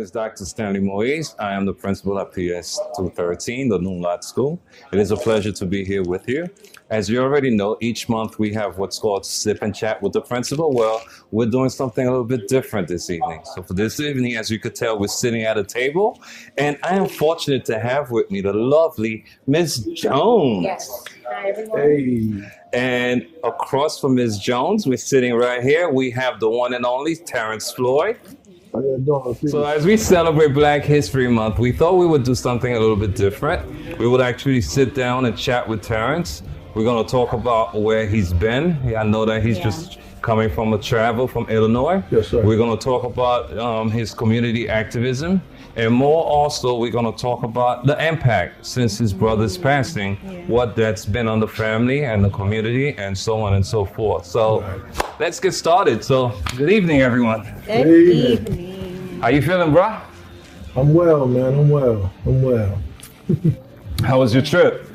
is Dr. Stanley Moise. I am the principal at PS 213, the Noon Lot School. It is a pleasure to be here with you. As you already know, each month we have what's called Sip and Chat with the principal. Well, we're doing something a little bit different this evening. So for this evening, as you could tell, we're sitting at a table, and I am fortunate to have with me the lovely Miss Jones. Yes. Hi, everyone. Hey. And across from Ms. Jones, we're sitting right here. We have the one and only Terrence Floyd. So as we celebrate Black History Month, we thought we would do something a little bit different. We would actually sit down and chat with Terrence. We're going to talk about where he's been. I know that he's just coming from a travel from Illinois. Yes, sir. We're going to talk about his community activism. And more also, we're going to talk about the impact since his brother's passing, what that's been on the family and the community and so on and so forth. So let's get started. So good evening, everyone. Good evening. How you feeling, bro? I'm well, man. I'm well. How was your trip?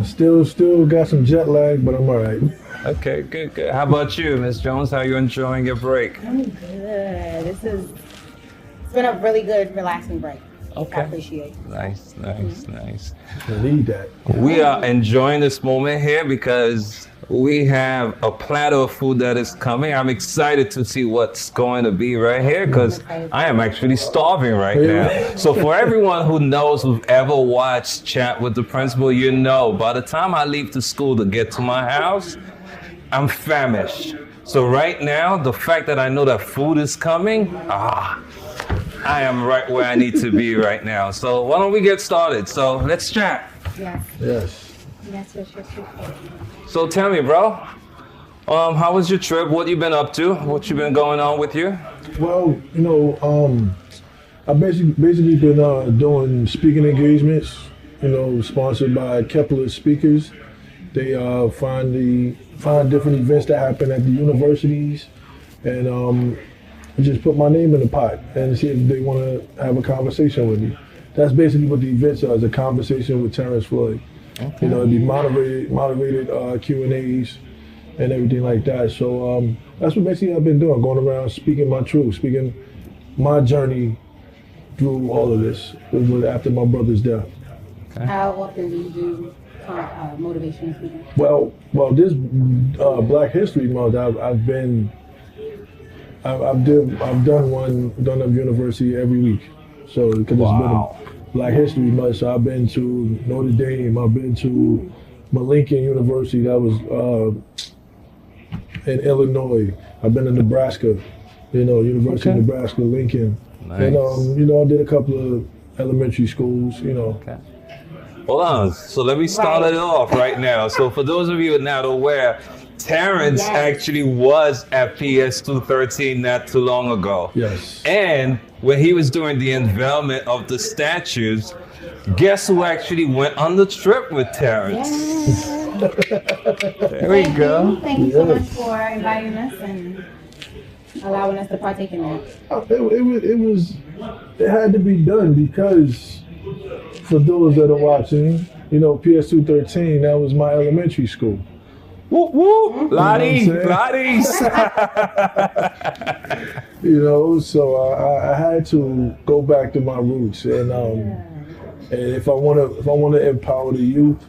Still got some jet lag, but I'm all right. Okay, good. How about you, Miss Jones? How you enjoying your break? I'm good. It's been a really good, relaxing break. Okay. I appreciate it. Nice. I need that. We are enjoying this moment here because we have a platter of food that is coming. I'm excited to see what's going to be right here because I am actually starving right now. So for everyone who knows, who've ever watched Chat with the Principal, you know, by the time I leave the school to get to my house, I'm famished. So right now, the fact that I know that food is coming, I am right where I need to be right now. So why don't we get started? So let's chat. Yes. Yes. So tell me, bro, how was your trip? What you been up to? What you been going on with you? Well, I've basically been doing speaking engagements, sponsored by Kepler Speakers. They find different events that happen at the universities and just put my name in the pot and see if they want to have a conversation with me. That's basically what the events are, is a conversation with Terrence Floyd. Okay. It'd be moderated Q&As and everything like that. So that's what basically I've been doing, going around speaking my truth, speaking my journey through all of this after my brother's death. Okay. How often do you do motivational speaking? Well, this Black History Month, I've done one of university every week. So because it's been a Black History Month, so I've been to Notre Dame, I've been to Lincoln University, that was in Illinois. I've been to Nebraska, University of Nebraska, Lincoln. Nice. And I did a couple of elementary schools, Okay. Hold on. So let me start it off right now. So for those of you who are not aware, Terrence actually was at PS 213 not too long ago. Yes. And when he was doing the unveilment of the statues, guess who actually went on the trip with Terrence? There we go. Thank you so much for inviting us and allowing us to partake in that. It had to be done because for those that are watching, PS 213, that was my elementary school. Whoop whoop, Lotties. So I had to go back to my roots, and if I want to empower the youth,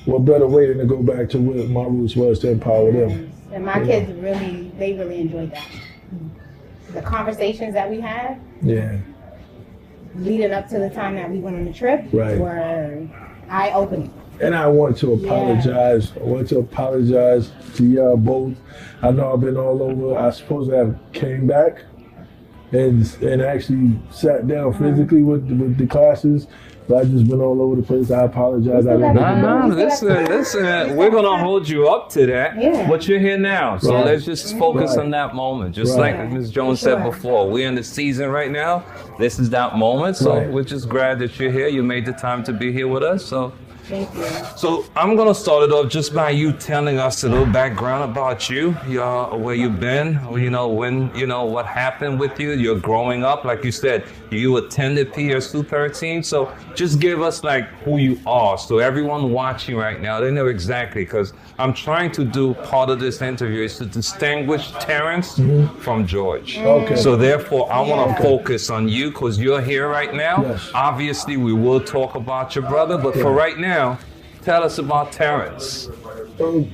what better way than to go back to what my roots was to empower them? And my kids really enjoyed that. The conversations that we had, leading up to the time that we went on the trip, were eye-opening. And I want to apologize. I want to apologize to y'all both. I know I've been all over. I suppose I have came back and actually sat down physically with the classes. But I've just been all over the place. I apologize. Listen, we're going to hold you up to that. Yeah. But you're here now. So let's just focus on that moment. Just like Ms. Jones said before, we're in the season right now. This is that moment. So we're just glad that you're here. You made the time to be here with us. So Thank you. So I'm gonna start it off just by you telling us a little background about you, where you've been, what happened with you, you're growing up. Like you said, you attended PS 213. So just give us like who you are, so everyone watching right now, they know exactly. Because I'm trying to do part of this interview is to distinguish Terrence from George. Okay. So therefore, I want to focus on you because you're here right now. Yes. Obviously, we will talk about your brother, but for right now, tell us about Terrence. I'm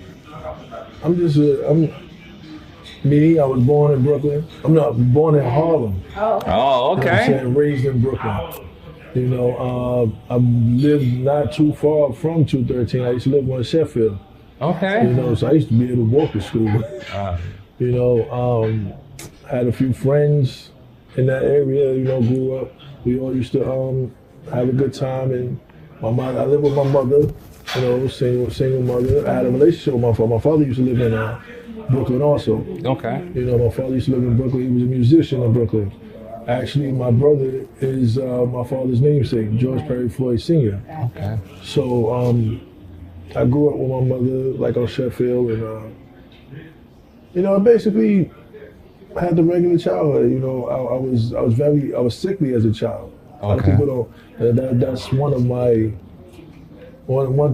me. I was born in Brooklyn. I'm not born in Harlem. Oh, Oh, You know what I'm okay. saying? Raised in Brooklyn. You know, I lived not too far from 213. I used to live on Sheffield. You Okay. know, so I used to be able to walk to school. You know, had a few friends in that area. You know, grew up. We all used to have a good time. And my mother, I lived with my mother. You know, single mother. I had a relationship with my father. My father used to live in Brooklyn also. Okay. You know, my father used to live in Brooklyn. He was a musician in Brooklyn. Actually, my brother is my father's namesake, George Perry Floyd Sr. Okay. So I grew up with my mother, like on Sheffield, and you know, I basically had the regular childhood. You know, I was sickly as a child. Okay. People don't. That's one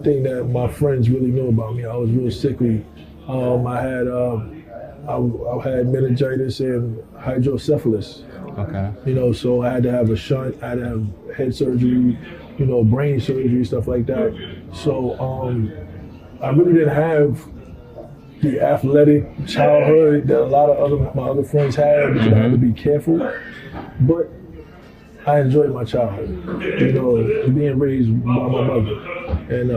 thing that my friends really knew about me. I was real sickly. I had meningitis and hydrocephalus. Okay. You know, so I had to have a shunt. I had to have head surgery. You know, brain surgery, stuff like that. So I really didn't have the athletic childhood that a lot of my other friends had, because I had to be careful. But I enjoyed my childhood, you know, being raised by my mother. And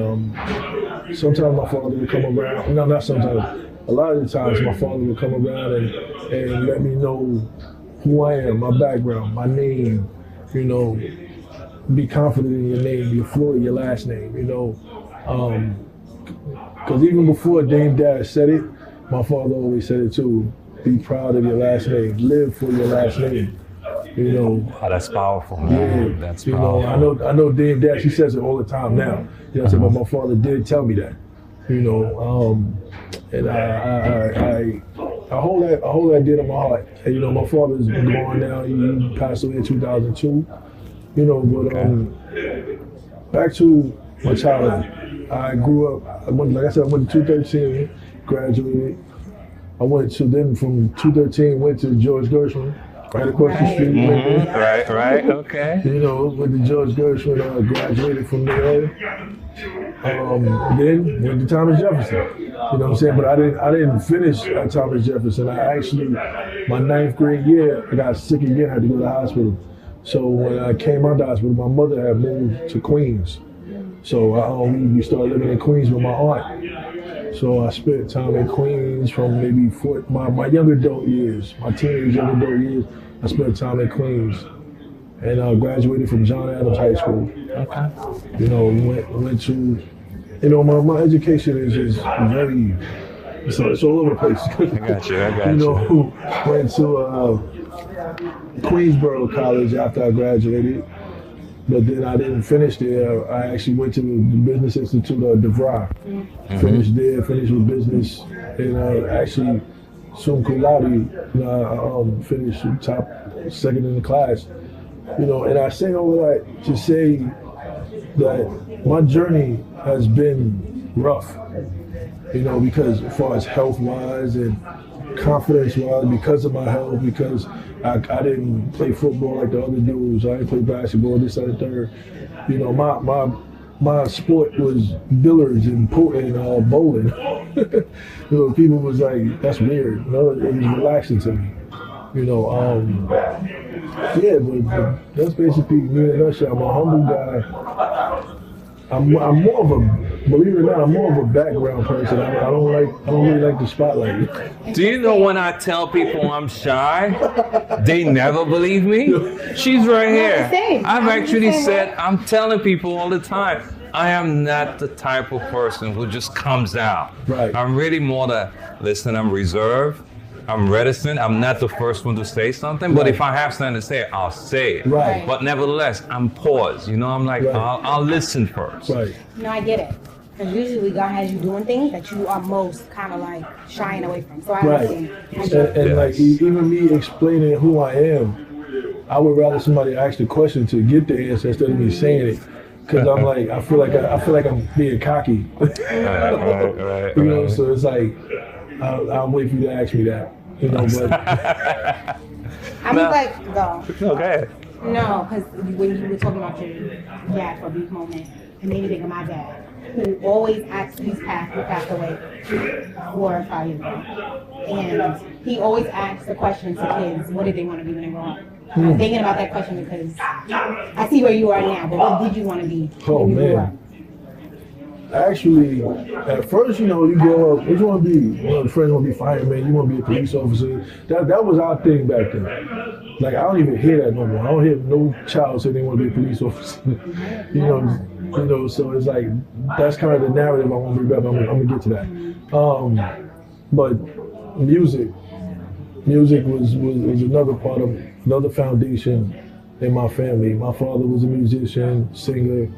sometimes my father would come around. No, not sometimes. A lot of the times my father would come around and let me know who I am, my background, my name, you know, be confident in your name, your Floyd, your last name, you know. Because even before Dame Dash said it, my father always said it too. Be proud of your last name. Live for your last name. You know. Oh, that's powerful, man. Yeah. That's you powerful. know, I know Dame Dash, he says it all the time now. You know what I'm saying? But my father did tell me that. You know, and I hold that dear to my heart. And you know, my father's gone now. He passed away in 2002. You know, but back to my childhood. I grew up. I went to 213, graduated. I went to from 213 went to George Gershwin, right across the street. Right. Okay. You know, went to George Gershwin, graduated from there. Then went to Thomas Jefferson. You know what I'm saying? But I didn't finish at Thomas Jefferson. I actually, my 9th grade year, I got sick again, had to go to the hospital. So when I came out of the hospital, my mother had moved to Queens. So we started living in Queens with my aunt. So I spent time in Queens from maybe my young adult years, my teenage young adult years. I spent time in Queens, and graduated from John Adams High School. Okay. You know, went to, you know, my education is very, it's all over the place. I got you. You know, went to Queensborough College after I graduated. But then I didn't finish there. I actually went to the Business Institute of DeVry. Finished there, finished with business, and actually summa cum laude. You know, I finished top second in the class. You know, and I say all of that to say that my journey has been rough. You know, because as far as health-wise and confidence-wise, because of my health, because I didn't play football like the other dudes. I didn't play basketball, this, that, and third. You know, my sport was billiards and bowling. You know, people was like, that's weird. No, it was relaxing to me. You know, yeah, but that's basically me in a nutshell. I'm a humble guy. I'm more of a, believe it or not, I'm more of a background person. I don't really like the spotlight. Do you know when I tell people I'm shy, they never believe me? She's right here. I've actually said, I'm telling people all the time, I am not the type of person who just comes out. Right. I'm really more listen, I'm reserved. I'm reticent. I'm not the first one to say something, but Right. if I have something to say, I'll say it. Right. But nevertheless, I'm paused. You know, I'm like, Right. I'll listen first. Right. No, I get it. Because usually God has you doing things that you are most kind of like shying away from. So I Right. understand. I And, get it. and like even me explaining who I am, I would rather somebody ask the question to get the answer instead of me saying it. Because I'm like, I feel like I'm being cocky. Right. You know, so it's like, I'll wait for you to ask me that. You know, but I mean, like, go. Okay. No, because when you were talking about your dad for a brief moment, it made me think of my dad, who always asked, who passed away 4 or 5 years ago. And he always asks the question to kids, what did they want to be when they grow up? I'm thinking about that question because I see where you are now, but what did you want to be Oh, when you grew up? man. Actually, at first, you know, you grow up, what you want to be? One of the friends want to be fireman, you want to be a police officer. That was our thing back then. Like, I don't even hear that no more. I don't hear no child say they want to be a police officer. you know, so it's like, that's kind of the narrative I want to bring up. I'm going to get to that. But music was another part of, another foundation in my family. My father was a musician, singer.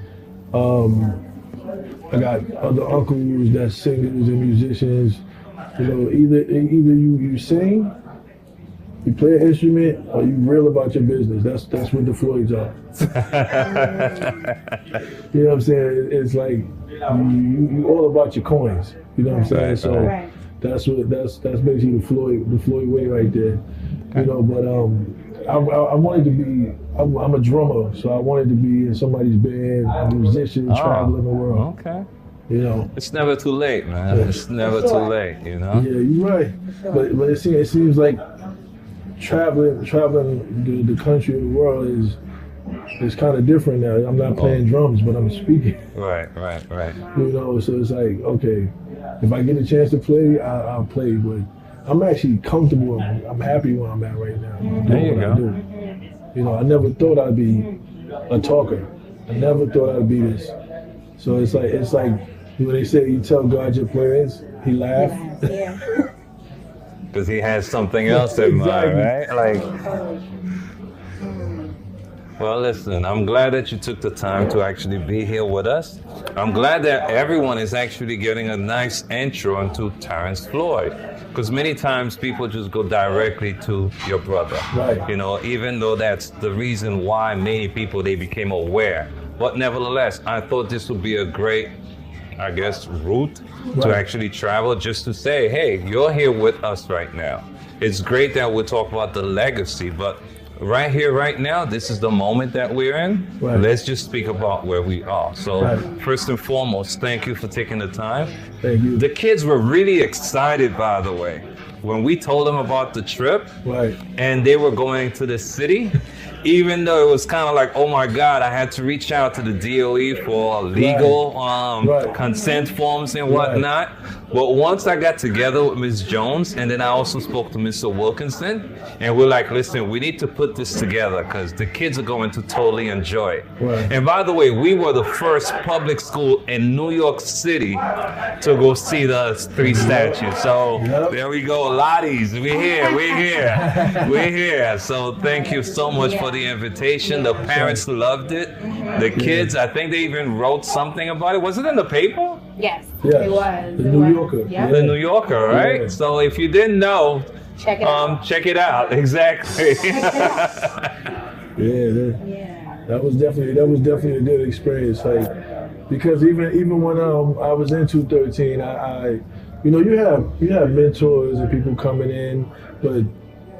I got other uncles that's singers and musicians. You know, either you sing, you play an instrument, or you real about your business. That's what the Floyds are. You know what I'm saying? It's like you all about your coins. You know what I'm saying? Right, So right. that's basically the Floyd way right there. You know, but I wanted to be. I'm a drummer, so I wanted to be in somebody's band, a musician, traveling the world. Okay. You know. It's never too late, man. It's never too late, you know? Yeah, you're right. But it seems like traveling the country and the world is kind of different now. I'm not playing drums, but I'm speaking. Right. You know, so it's like, okay, if I get a chance to play, I'll play. But I'm actually comfortable. I'm happy where I'm at right now. I'm There doing you what go. I do. You know, I never thought I'd be a talker. I never thought I'd be this. So it's like when they say you tell God your plans, he laughs. Yeah. Because he has something else in mind, right? Like, well, listen, I'm glad that you took the time to actually be here with us. I'm glad that everyone is actually getting a nice intro into Terrence Floyd. Because many times people just go directly to your brother. Right. You know, even though that's the reason why many people, they became aware. But nevertheless, I thought this would be a great, I guess, route to Right. actually travel, just to say, hey, you're here with us right now. It's great that we talk about the legacy, but right here, right now, this is the moment that we're in. Right. Let's just speak about where we are. So Right. first and foremost, thank you for taking the time. Thank you. The kids were really excited, by the way, when we told them about the trip Right. and they were going to the city. Even though it was kind of like, oh my God, I had to reach out to the DOE for legal Right. consent forms and whatnot. But once I got together with Ms. Jones, and then I also spoke to Mr. Wilkinson, and we're like, listen, we need to put this together because the kids are going to totally enjoy it. Right. And by the way, we were the first public school in New York City to go see the 3 statues. So Yep. there we go, Lotties, we're here. So thank you so much for the invitation. The parents loved it. The kids, I think they even wrote something about it. Was it in the paper? Yes. Yes. It was. The It New was. Yorker. Yeah. The New Yorker, right? Yeah. So if you didn't know, Check it out. check it out. Exactly. Yeah. That was definitely a good experience. Like, because even when I was in 213, I you know, you have mentors and people coming in, but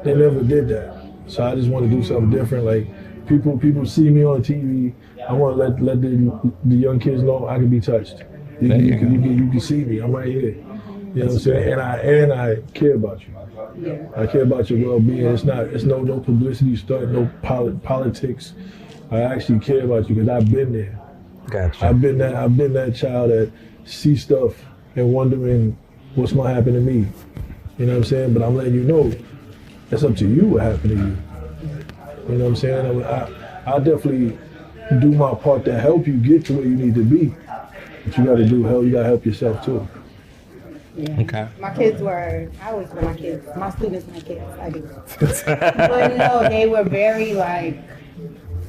they never did that. So I just want to do something different. Like people see me on TV. I want to let the young kids know I can be touched. You can see me. I'm right here. You know what I'm saying? And I care about you. I care about your well-being. It's no publicity stunt, no politics. I actually care about you because I've been there. Gotcha. I've been that child that sees stuff and wondering what's gonna happen to me. You know what I'm saying? But I'm letting you know it's up to you what happened to you. You know what I'm saying? I'll definitely do my part to help you get to where you need to be. But you gotta help yourself too. Yeah. Okay. My kids were, I always call my kids, my students, my kids, I do. But no, they were very like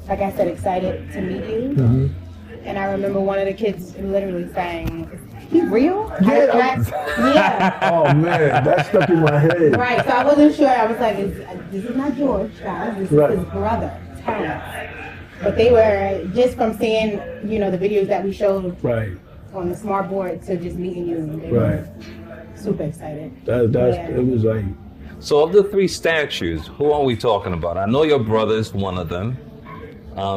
I said, excited to meet you. Mm-hmm. And I remember one of the kids literally saying, "Is he real?" Yeah. Yeah. Oh man, that stuck in my head. Right. So I wasn't sure. I was like, "This is not George, guys. This Right. is his brother, Terrence." But they were just from seeing, the videos that we showed Right. on the smart board to just meeting you. They Right. were super excited. It was like, So of the 3 statues, who are we talking about? I know your brother is one of them,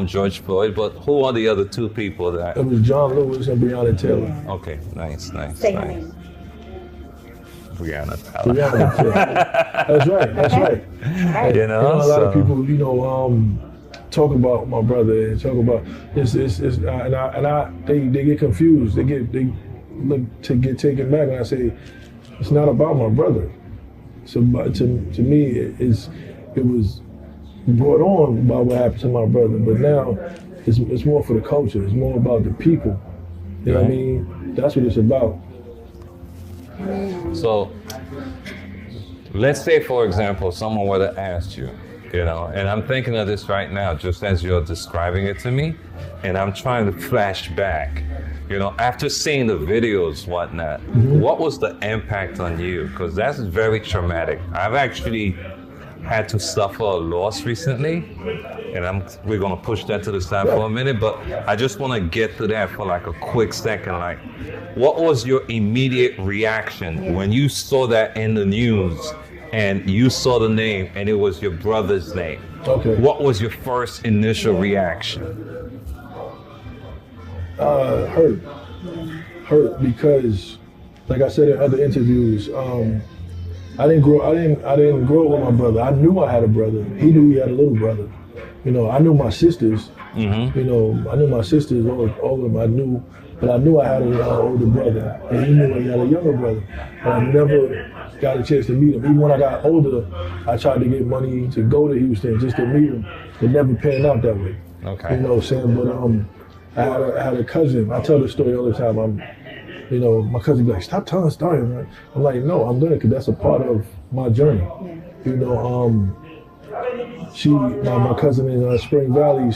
George Floyd, but who are the other 2 people that? it was John Lewis and Breonna Taylor. Yeah. Okay, nice. Say her nice. name. Brianna Tyler. Breonna Taylor. That's right. That's right. Right. You know, A lot of so- people, talk about my brother and talk about this, they get confused. They look to get taken back when I say it's not about my brother. So to me, it was brought on by what happened to my brother, but now it's more for the culture. It's more about the people. You know what I mean? That's what it's about. So, let's say, for example, someone would have asked you, and I'm thinking of this right now, just as you're describing it to me, and I'm trying to flash back, after seeing the videos, whatnot, what was the impact on you? Because that's very traumatic. I've actually had to suffer a loss recently, and we're gonna push that to the side for a minute, but I just wanna get to that for like a quick second. Like, what was your immediate reaction when you saw that in the news and you saw the name and it was your brother's name? Okay. What was your first initial reaction? Hurt because, like I said in other interviews, I didn't grow up with my brother. I knew I had a brother. He knew he had a little brother. I knew my sisters. Mm-hmm. I knew my sisters, all of them. I knew I had an older brother, and he knew he had a younger brother. But I never got a chance to meet him. Even when I got older, I tried to get money to go to Houston just to meet him. It never panned out that way. Okay. You know what I'm saying? But I had a cousin. I tell this story all the time. My cousin be like, "Stop telling the story, man." I'm like, "No, I'm gonna, because that's a part of my journey." My cousin in Spring Valley,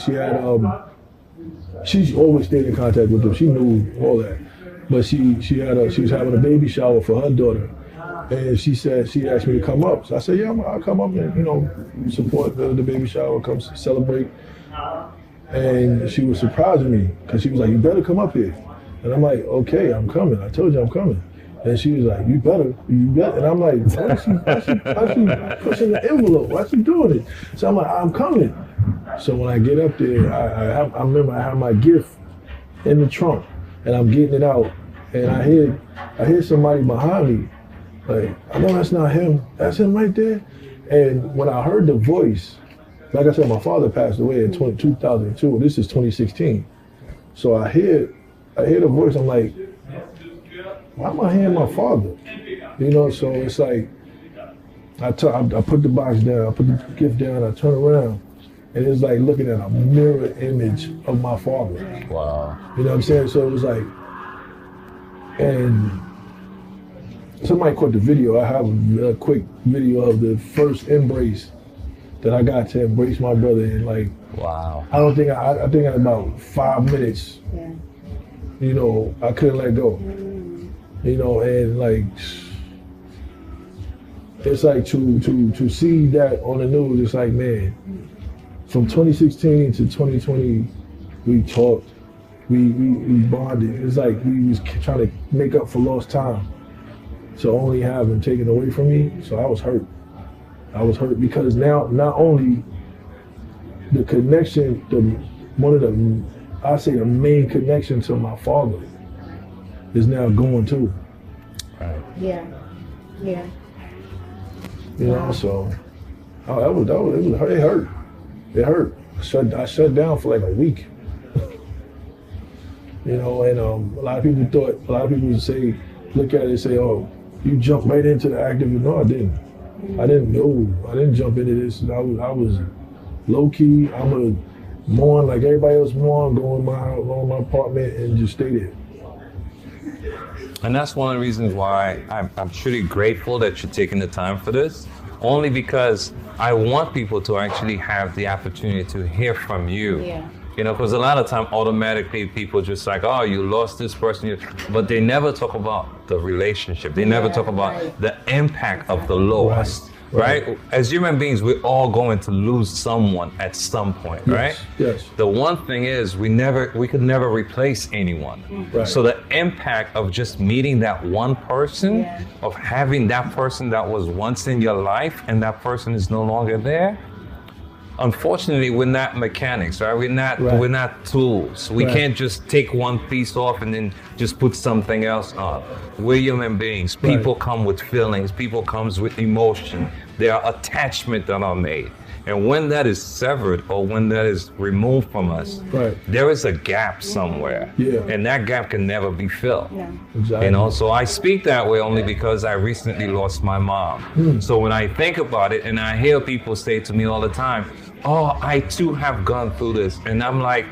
she always stayed in contact with them. She knew all that, but she was having a baby shower for her daughter, and she asked me to come up. So I said, "Yeah, I'll come up and support the baby shower, come celebrate." And she was surprising me because she was like, "You better come up here." And I'm like, "Okay, I'm coming. I told you I'm coming." And she was like, you better. And I'm like, why is she pushing the envelope? Why is she doing it? So I'm like, "I'm coming." So when I get up there, I remember I have my gift in the trunk, and I'm getting it out, and I hear somebody behind me, like, "I know that's not him. That's him right there." And when I heard the voice, like I said, my father passed away in 2002. This is 2016. So I hear the voice. I'm like, why am I hearing my father? So it's like, I put the box down, I put the gift down, I turn around, and it's like looking at a mirror image of my father. Wow. You know what I'm saying? So it was like, and somebody caught the video. I have a quick video of the first embrace that I got to embrace my brother in. Like, Wow. I think in about 5 minutes, Yeah. I couldn't let go. And like, it's like to see that on the news, it's like, man, from 2016 to 2020, we talked, we bonded. It's like we was trying to make up for lost time. To only have him taken away from me, so I was hurt. I was hurt because now not only the connection, the main connection to my father is now going too. Right. Yeah. Yeah. So it hurt. It hurt. I shut down for like a week. And a lot of people would say, look at it and say, "Oh, you jumped right into the active." No, I didn't. I didn't jump into this. I was low key. I'm a mourn like everybody else mourn, go in my apartment and just stay there. And that's one of the reasons why I'm truly grateful that you're taking the time for this, only because I want people to actually have the opportunity to hear from you. Yeah. You know, because a lot of time automatically people just like, oh, you lost this person, but they never talk about the relationship. They never talk about the impact of the loss. Right? As human beings, we're all going to lose someone at some point, right? Yes. The one thing is we could never replace anyone. Right. So the impact of just meeting that one person, of having that person that was once in your life and that person is no longer there. Unfortunately, we're not mechanics, right? We're not tools. We can't just take one piece off and then just put something else on. We're human beings. People come with feelings. People comes with emotion. There are attachments that are made. And when that is severed or when that is removed from us, there is a gap somewhere. Yeah. And that gap can never be filled. Yeah. Exactly. You know, so I speak that way only because I recently lost my mom. So when I think about it and I hear people say to me all the time, oh, I too have gone through this. And I'm like,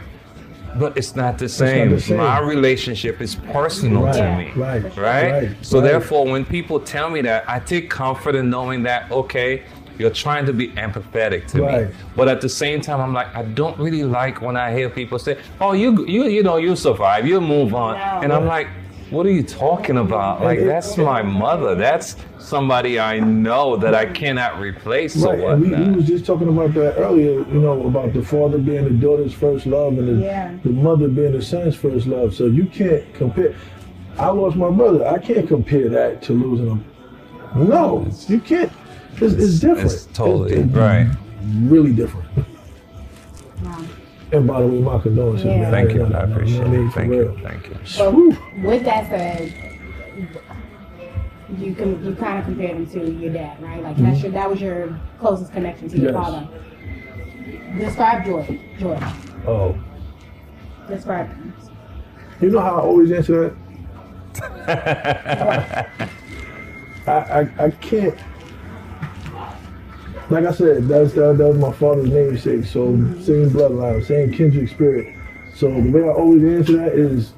but it's not the same. My relationship is personal to me. Right? So therefore, when people tell me that, I take comfort in knowing that, okay, you're trying to be empathetic to me. But at the same time, I'm like, I don't really like when I hear people say, oh, you survive, you move on. And I'm like, what are you talking about? Like, that's my mother. That's somebody I know that I cannot replace. So what? We was just talking about that earlier, you know, about the father being the daughter's first love and the mother being the son's first love. So you can't compare. I lost my brother. I can't compare that to losing him. No, you can't. It's different. It's totally right. Really different. And by the way, my condolences, man. Thank you. I appreciate it. Thank you. So with that said, you kind of compared him to your dad, right? Like that was your closest connection to your father. Describe Joy. Oh. Describe him. You know how I always answer that? I can't. Like I said, that was my father's namesake, so same bloodline, same kindred spirit. So the way I always answer that is,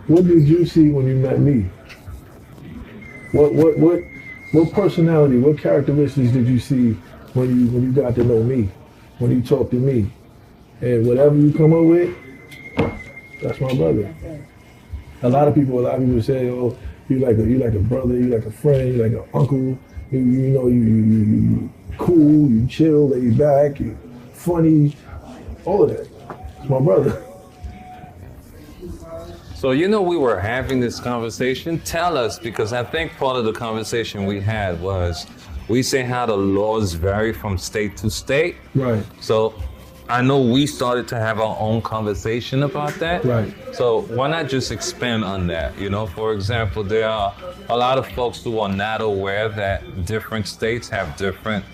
what did you see when you met me? What personality, what characteristics did you see when you got to know me, when you talked to me? And whatever you come up with, that's my brother. A lot of people say, oh, you like a brother, you like a friend, you like an uncle. You know, you cool, you chill, lay back, you funny, all of that. It's my brother. So, you know, we were having this conversation. Tell us, because I think part of the conversation we had was, we say how the laws vary from state to state. Right. So I know we started to have our own conversation about that. Right. So why not just expand on that? You know, for example, there are a lot of folks who are not aware that different states have different,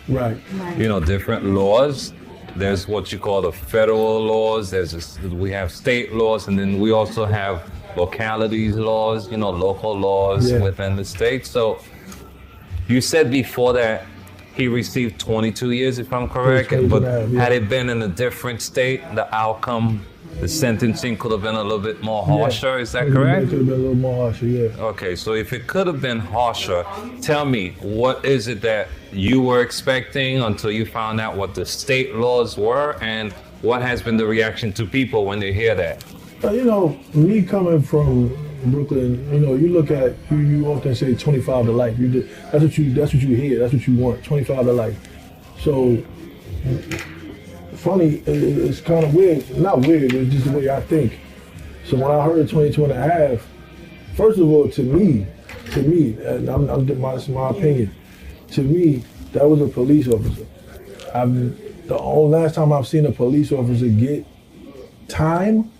different laws. There's what you call the federal laws. We have state laws, and then we also have localities laws, local laws within the state. So you said before that he received 22 years, if I'm correct, but had it been in a different state, the outcome, the sentencing could have been a little bit more harsher, is that correct? It could have been a little more harsher, yeah. Okay, so if it could have been harsher, tell me, what is it that you were expecting until you found out what the state laws were, and what has been the reaction to people when they hear that? Me coming from Brooklyn, you look at, you often say 25 to life. That's what you hear, that's what you want, 25 to life. So, funny, it's kind of weird, not weird, it's just the way I think. So when I heard 22 and a half, first of all, to me, and this is my opinion, to me, that was a police officer. The only last time I've seen a police officer get time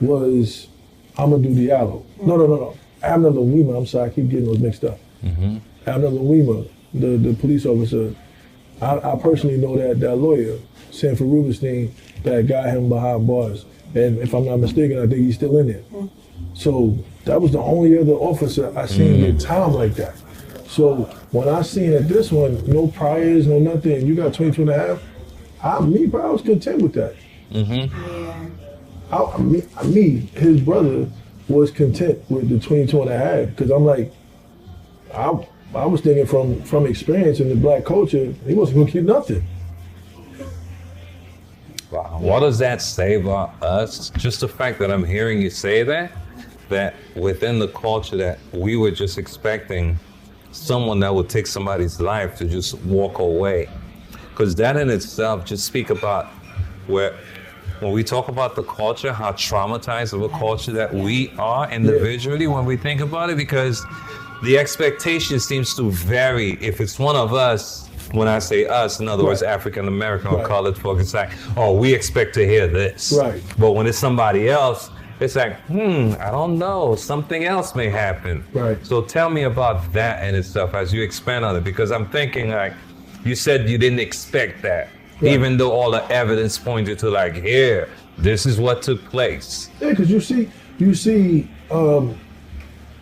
was Amadou Diallo. No. Abner Louima, I'm sorry, I keep getting those mixed up. Mm-hmm. Abner Louima, the police officer, I personally know that lawyer, Sanford Rubenstein, that got him behind bars. And if I'm not mistaken, I think he's still in there. Mm. So that was the only other officer I seen get time like that. So when I seen that this one, no priors, no nothing, you got 22 and a half, I was content with that. Mm-hmm. Me, his brother, was content with the 22 and a half because I'm like, I was thinking from experience in the black culture, he wasn't gonna get nothing. Wow. What does that say about us? Just the fact that I'm hearing you say that within the culture that we were just expecting someone that would take somebody's life to just walk away. Because that in itself just speak about where, when we talk about the culture, how traumatized of a culture that we are individually when we think about it, because the expectation seems to vary. If it's one of us, when I say us, in other words, African American or colored folk, it's like, oh, we expect to hear this. Right. But when it's somebody else, it's like, I don't know, something else may happen. Right. So tell me about that in itself as you expand on it, because I'm thinking like, you said you didn't expect that, even though all the evidence pointed to like, here, this is what took place. Yeah, because you see, I'm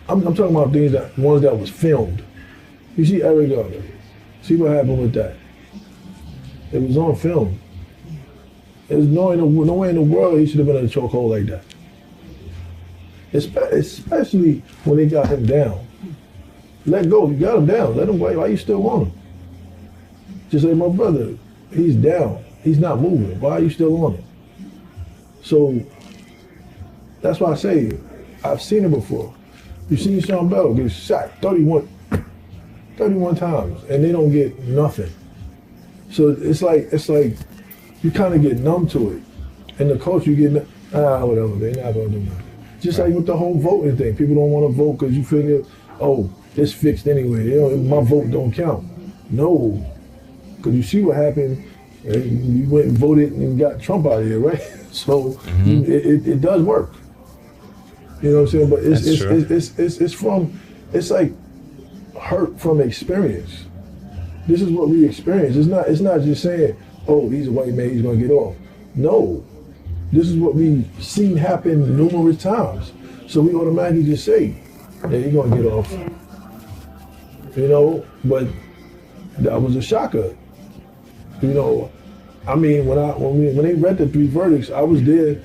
talking about ones that was filmed. You see Eric Garner. See what happened with that. It was on film. There's no way in the world he should have been in a chokehold like that. Especially when they got him down. Let go. You got him down. Let him wait. Why you still want him? Just say, my brother, he's down. He's not moving. Why are you still on him? So that's why I say I've seen it before. You've seen Sean Bell get shot 31 times and they don't get nothing. So it's like you kind of get numb to it. And the culture you get, whatever, they're not gonna do nothing. Just like with the whole voting thing. People don't want to vote because you figure, oh, it's fixed anyway. My vote don't count. No, because you see what happened. You went and voted and got Trump out of here, right? So it does work. You know what I'm saying? But it's like hurt from experience. This is what we experience. It's not just saying, oh, he's a white man, he's gonna get off. No. This is what we've seen happen numerous times. So we automatically just say, yeah, he's gonna get off. You know, but that was a shocker. You know, I mean, when they read the 3 verdicts, I was there,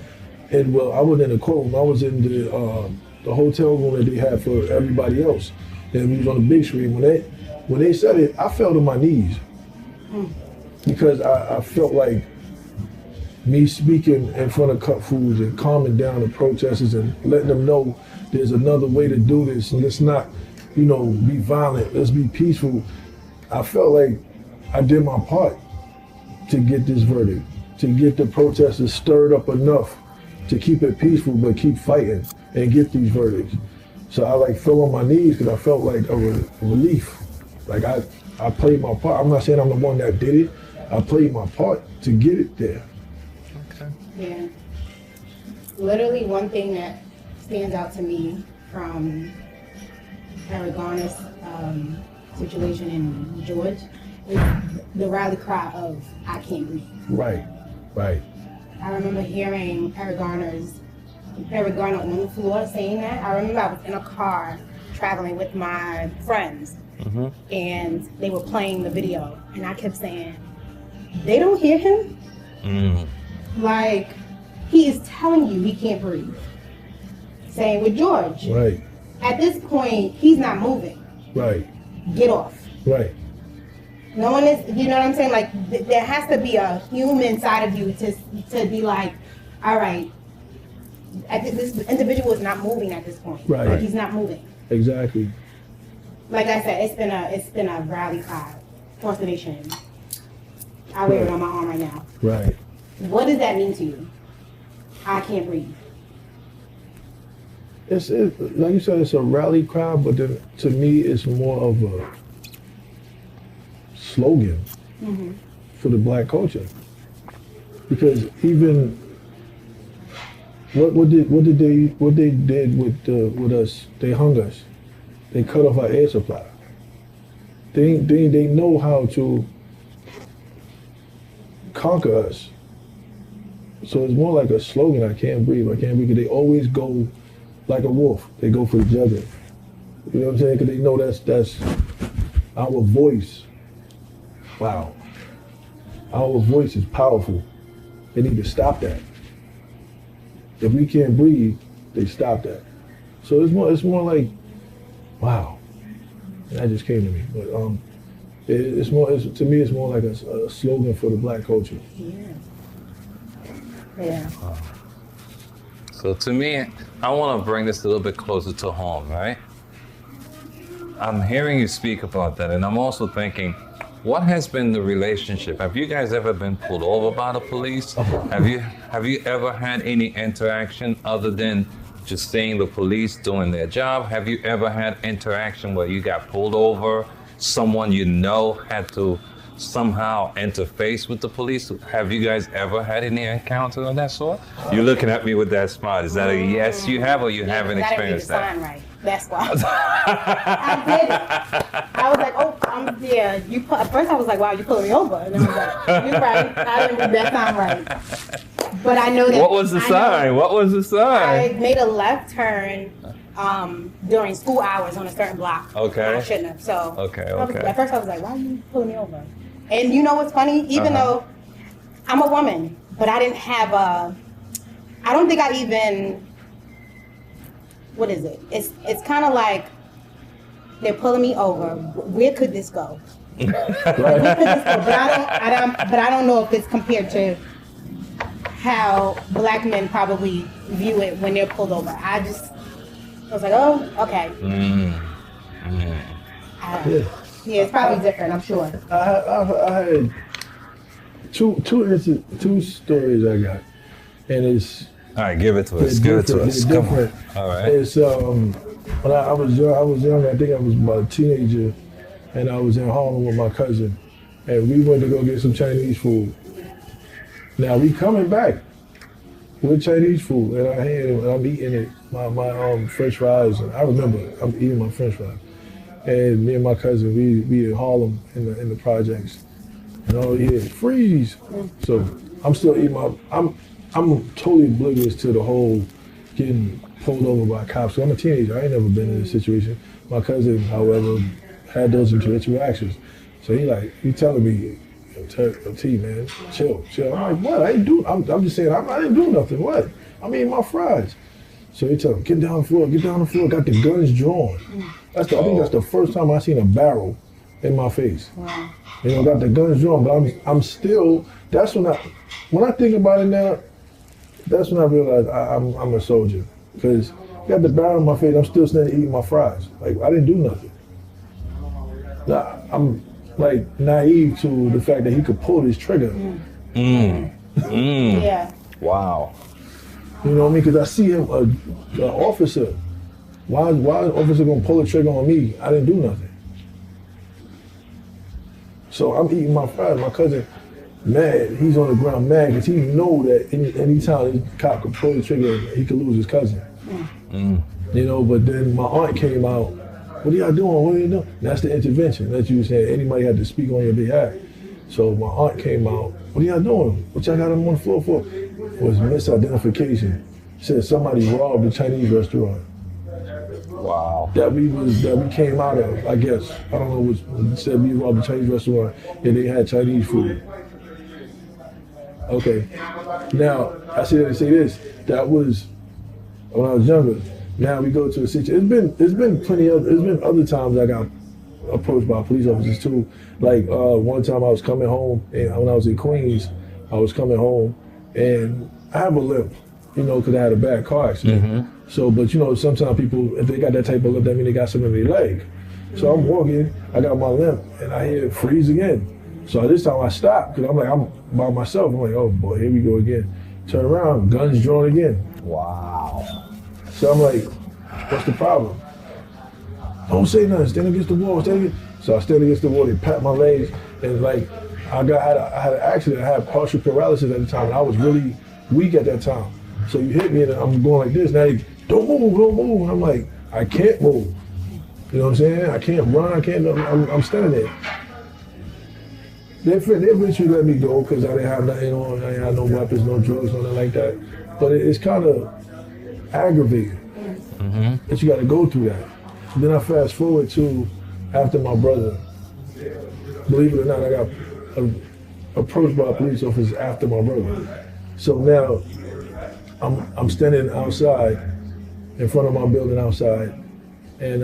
and well, I wasn't in the courtroom. I was in the hotel room that they had for everybody else, and we was on the big screen. When they said it, I fell to my knees because I felt like me speaking in front of Cut Foods and calming down the protesters and letting them know there's another way to do this, and let's not, be violent. Let's be peaceful. I felt like I did my part to get this verdict, to get the protesters stirred up enough to keep it peaceful, but keep fighting and get these verdicts. So I fell on my knees because I felt like a relief. Like I played my part. I'm not saying I'm the one that did it. I played my part to get it there. Okay. Yeah. Literally one thing that stands out to me from Eric Garner's situation in Georgia is the rally cry of "I can't breathe." Right. I remember hearing Eric Garner on the floor saying that. I remember I was in a car traveling with my friends, and they were playing the video, and I kept saying, "They don't hear him." Like, he is telling you he can't breathe. Same with George. Right. At this point, he's not moving. Right. Get off. Right. No one is, you know what I'm saying? Like, there has to be a human side of you to be like, all right, this individual is not moving at this point. Right. Like, he's not moving. Exactly. Like I said, it's been a rally cry across the nation. I wear it on my arm right now. Right. What does that mean to you? I can't breathe. It's like you said, it's a rally cry, but then to me, it's more of a slogan for the black culture. Because even what they did with us, they hung us. They cut off our air supply. They know how to conquer us. So it's more like a slogan. I can't breathe. I can't breathe. Because they always go like a wolf. They go for the jugular. You know what I'm saying? Because they know that's our voice. Wow. Our voice is powerful. They need to stop that. If we can't breathe, they stop that. So it's more like, wow, that just came to me. But to me, it's more like a slogan for the black culture. Yeah. So to me, I want to bring this a little bit closer to home, right? I'm hearing you speak about that, and I'm also thinking, what has been the relationship? Have you guys ever been pulled over by the police? Have you ever had any interaction other than just seeing the police doing their job? Have you ever had interaction where you got pulled over, someone you know had to somehow interface with the police? Have you guys ever had any encounter of that sort? You're looking at me with that smile. Is that a yes you have, or you haven't experienced that? I didn't read the sign right. That's why. I did it. I was like, oh, yeah. At first I was like, wow, you pulling me over. And then I was like, you're right. I didn't read that sign right. But I know that. What was the sign? What was the sign? I made a left turn during school hours on a certain block. Okay. I shouldn't have. So Okay. At first I was like, why are you pulling me over? And you know what's funny? Even though I'm a woman, but I didn't have I don't think I even, what is it? It's kind of like they're pulling me over. Where could this go? Where could this go? But I don't know if it's compared to how black men probably view it when they're pulled over. I was like, oh, okay. Yeah, it's probably different, I'm sure. I had two stories I got, and it's. All right, give it to us. Give it to us. Come on. All right. It's when I was young. I think I was about a teenager, and I was in Harlem with my cousin, and we went to go get some Chinese food. Now we coming back with Chinese food, and I'm eating it. My French fries. And I remember I'm eating my French fries, and me and my cousin we in Harlem in the projects, and all you hear is freeze. So I'm still eating I'm totally oblivious to the whole getting pulled over by cops. So I'm a teenager. I ain't never been in this situation. My cousin, however, had those interactions. So he telling me, T, man, chill. I'm like, what? I'm just saying, I didn't do nothing. What? I'm eating my fries. So he tell him, get down on the floor. Got the guns drawn. I think that's the first time I seen a barrel in my face. Wow. Got the guns drawn, but I'm still. That's when I think about it now. That's when I realized I'm a soldier, because got the barrel in my face. I'm still standing eating my fries. Like, I didn't do nothing. I'm like naive to the fact that he could pull this trigger. Yeah. Wow. You know what I mean? Because I see him, an officer. Why is an officer gonna pull a trigger on me? I didn't do nothing. So I'm eating my fries. My cousin, mad. He's on the ground mad because he know that anytime the cop could pull the trigger, he could lose his cousin. But then my aunt came out. What are y'all doing? What are you doing? That's the intervention. That's you saying anybody had to speak on your behalf. So my aunt came out. What are y'all doing? What y'all got him on the floor for? It was misidentification. Said somebody robbed the Chinese restaurant. Wow. That we came out of, I guess. I don't know what said we robbed the Chinese restaurant and they had Chinese food. Okay. Now, I say this. That was when I was younger. Now we go to a situation. It's been other times I got approached by police officers too. Like one time I was coming home, and when I was in Queens, I was coming home, and I have a limp, because I had a bad car accident. So, but sometimes people, if they got that type of limp, that means they got something in their leg. So I'm walking, I got my limp, and I hear freeze again. So this time I stopped, because I'm by myself. I'm like, oh boy, here we go again. Turn around, guns drawn again. Wow. So I'm like, what's the problem? Don't say nothing, stand against the wall, So I stand against the wall, they pat my legs, and like, I had an accident, I had partial paralysis at the time, and I was really weak at that time. So you hit me and I'm going like this, now you, don't move. And I'm like, I can't move. You know what I'm saying? I can't run, I'm standing there. They eventually let me go because I didn't have nothing on, I didn't have no weapons, no drugs, nothing like that. But it's kind of aggravating that you got to go through that. And then I fast forward to after my brother. Believe it or not, I got approached by a police officer after my brother. So now I'm standing outside in front of my building outside, and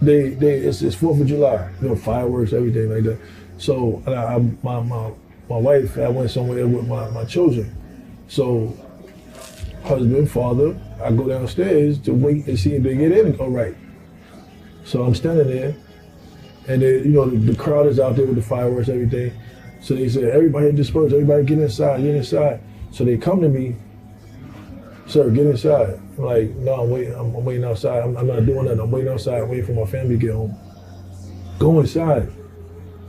it's 4th of July, fireworks, everything like that. So my wife, I went somewhere with my children. So husband, father, I go downstairs to wait and see if they get in all right. So I'm standing there, and the crowd is out there with the fireworks, everything. So they said, everybody disperse, everybody get inside, get inside. So they come to me, sir, get inside. I'm like, no, I'm waiting outside. I'm not doing that. I'm waiting outside, waiting for my family to get home. Go inside.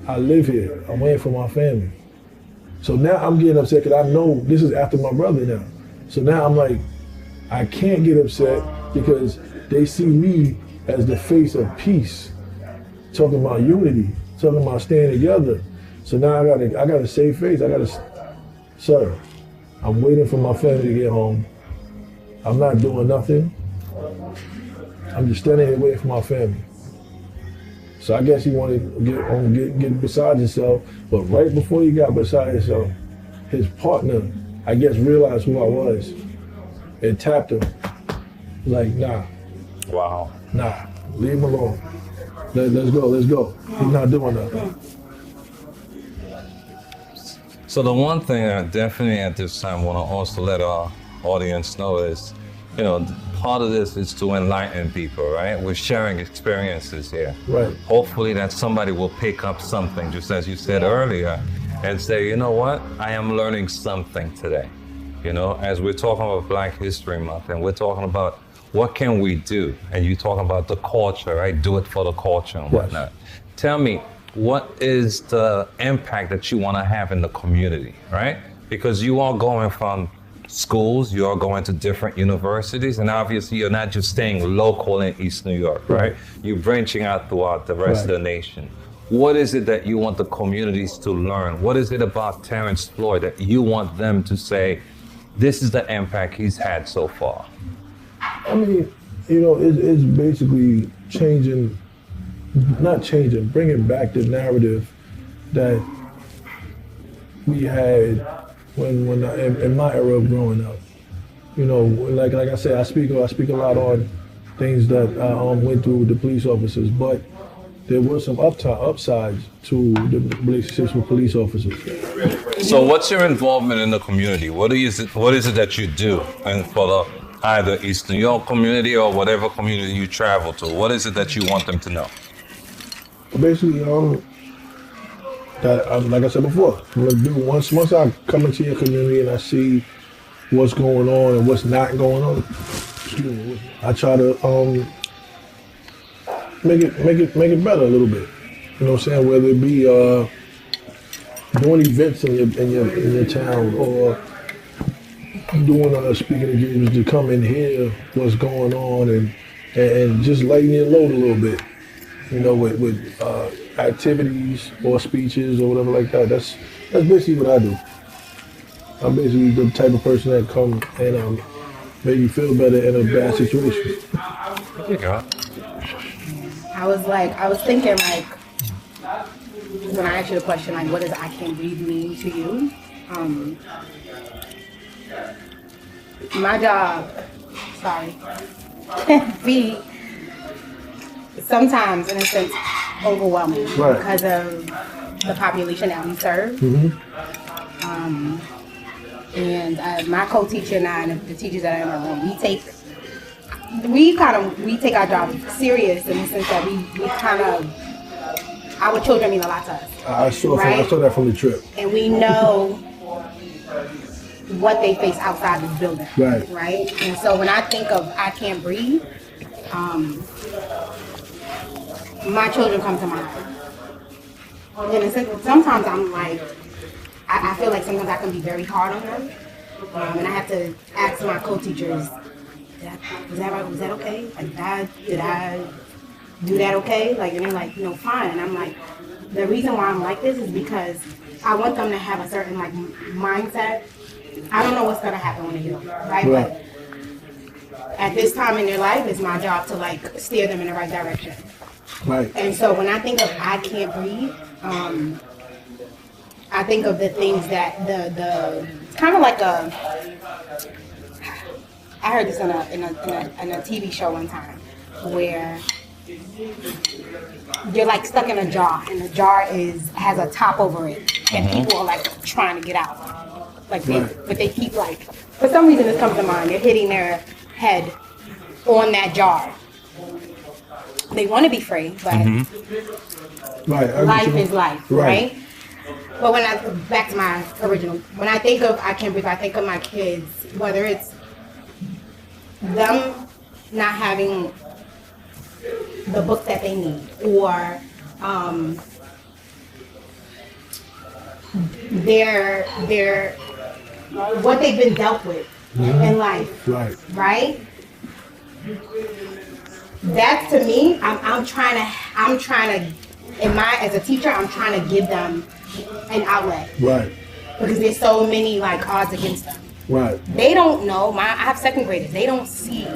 I live here. I'm waiting for my family. So now I'm getting upset because I know this is after my brother now. So now I'm like, I can't get upset because they see me as the face of peace, talking about unity, talking about staying together. So now I gotta save face. Sir, I'm waiting for my family to get home. I'm not doing nothing. I'm just standing here waiting for my family. So I guess he wanted to get beside himself, but right before he got beside himself, his partner, I guess, realized who I was and tapped him. Like, nah. Wow. Nah, leave him alone. Let's go. He's not doing nothing. So the one thing I definitely at this time want to also let our audience know is, part of this is to enlighten people, right? We're sharing experiences here. Right. Hopefully that somebody will pick up something, just as you said earlier, and say, you know what? I am learning something today. As we're talking about Black History Month, and we're talking about what can we do? And you talking about the culture, right? Do it for the culture and whatnot. Yes. Tell me, what is the impact that you want to have in the community, right? Because you are going from schools, you are going to different universities, and obviously you're not just staying local in East New York, right? You're branching out throughout the rest of the nation. What is it that you want the communities to learn? What is it about Terrence Floyd that you want them to say, this is the impact he's had so far? I mean, it's basically bringing back the narrative that we had when in my era of growing up. Like I said, I speak a lot on things that went through the police officers, but there were some upsides to the relationships with police officers. So what's your involvement in the community? What is it that you do and for the either East New York community or whatever community you travel to? What is it that you want them to know? Basically, like I said before, once I come into your community and I see what's going on and what's not going on, I try to make it better a little bit. You know what I'm saying? Whether it be doing events in your town or doing speaking engagements to come and hear what's going on and just lighten your load a little bit. With activities or speeches or whatever like that. That's basically what I do. I'm basically the type of person that come and make you feel better in a bad situation. Yeah. I was thinking when I asked you the question, what does I Can't Breathe mean to you? My job, can be sometimes, in a sense, overwhelming because of the population that we serve. Mm-hmm. And my co-teacher and I, and the teachers that are in the room, we take our job serious in the sense that we kind of, our children mean a lot to us. I saw that from the trip. And we know what they face outside this building. Right? And so when I think of I Can't Breathe, my children come to mind. And sometimes I'm like, I feel like sometimes I can be very hard on them. And I have to ask my co-teachers, was that right? Was that okay? Did I do that okay? And they're like, fine. And I'm like, the reason why I'm like this is because I want them to have a certain mindset. I don't know what's gonna happen when they get older, right? But at this time in their life, it's my job to steer them in the right direction. Right. And so when I think of I Can't Breathe, I think of the things that the kind of like I heard this in a TV show one time where you're like stuck in a jar, and the jar has a top over it, and people are like trying to get out, like but they keep like, for some reason this comes to mind, they're hitting their head on that jar. They want to be free, but life is life, right? But back to my original, when I think of I Can't Breathe, I think of my kids, whether it's them not having the books that they need, or their what they've been dealt with in life, right? That to me, I'm trying to, as a teacher, I'm trying to give them an outlet, right? Because there's so many like odds against them, right? They don't know. I have second graders. They don't see.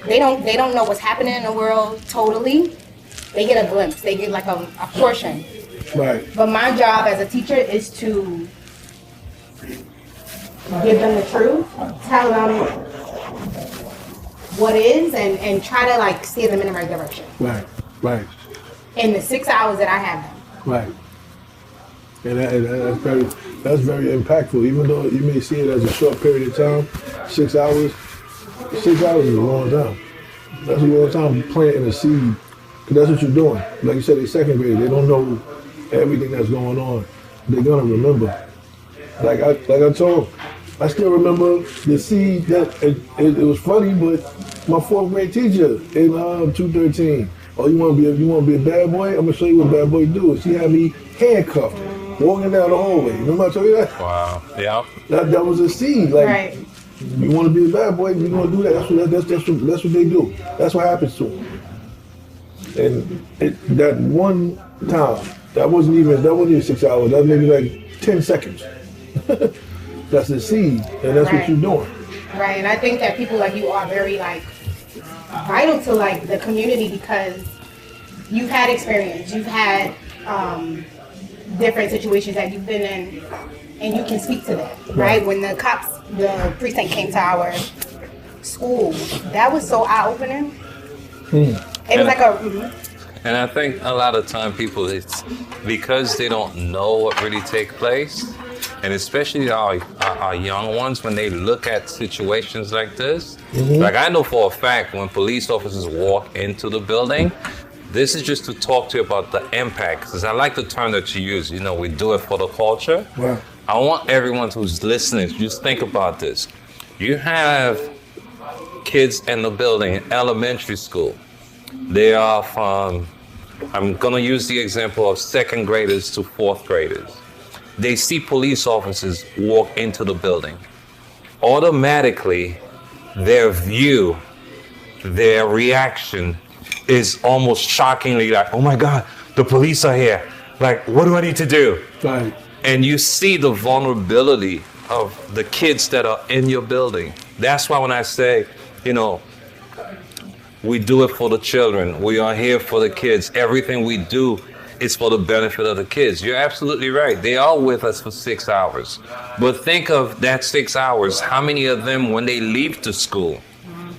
They don't know what's happening in the world totally. They get a glimpse. They get like a portion. Right. But my job as a teacher is to give them the truth, tell them what is, and try to like steer them in the right direction. Right. Right. In the 6 hours that I have them. Right. And that's very impactful. Even though you may see it as a short period of time, 6 hours. 6 hours is a long time. That's a long time planting a seed. Because that's what you're doing. Like you said, they're second grade. They don't know everything that's going on. They're gonna remember. Like I told, I still remember the seed that it was funny, but my fourth grade teacher in 213. Oh, you want to be a bad boy? I'm gonna show you what bad boy do. She had me handcuffed, walking down the hallway. Remember I told you that? Wow. Yeah. That was a seed. Like. Right. You want to be a bad boy, you're going to do that. That's what they do. That's what happens to them. And that one time, that wasn't even 6 hours. That was maybe like 10 seconds. That's the seed, and that's what you're doing. Right, and I think that people like you are very like vital to like the community because you've had experience, you've had different situations that you've been in, and you can speak to them. Right, when the precinct came to our school, that was so eye-opening. It was like and I think a lot of time people, it's because they don't know what really takes place, and especially our young ones, when they look at situations like this, like I know for a fact when police officers walk into the building, this is just to talk to you about the impact, because I like the term that you use, we do it for the culture. Wow. I want everyone who's listening to just think about this. You have kids in the building, in elementary school. They are from, I'm going to use the example of second graders to fourth graders. They see police officers walk into the building. Automatically, their view, their reaction is almost shockingly like, oh my God, the police are here. Like, what do I need to do? Right. And you see the vulnerability of the kids that are in your building. That's why when I say, we do it for the children. We are here for the kids. Everything we do is for the benefit of the kids. You're absolutely right. They are with us for 6 hours. But think of that 6 hours. How many of them, when they leave to school,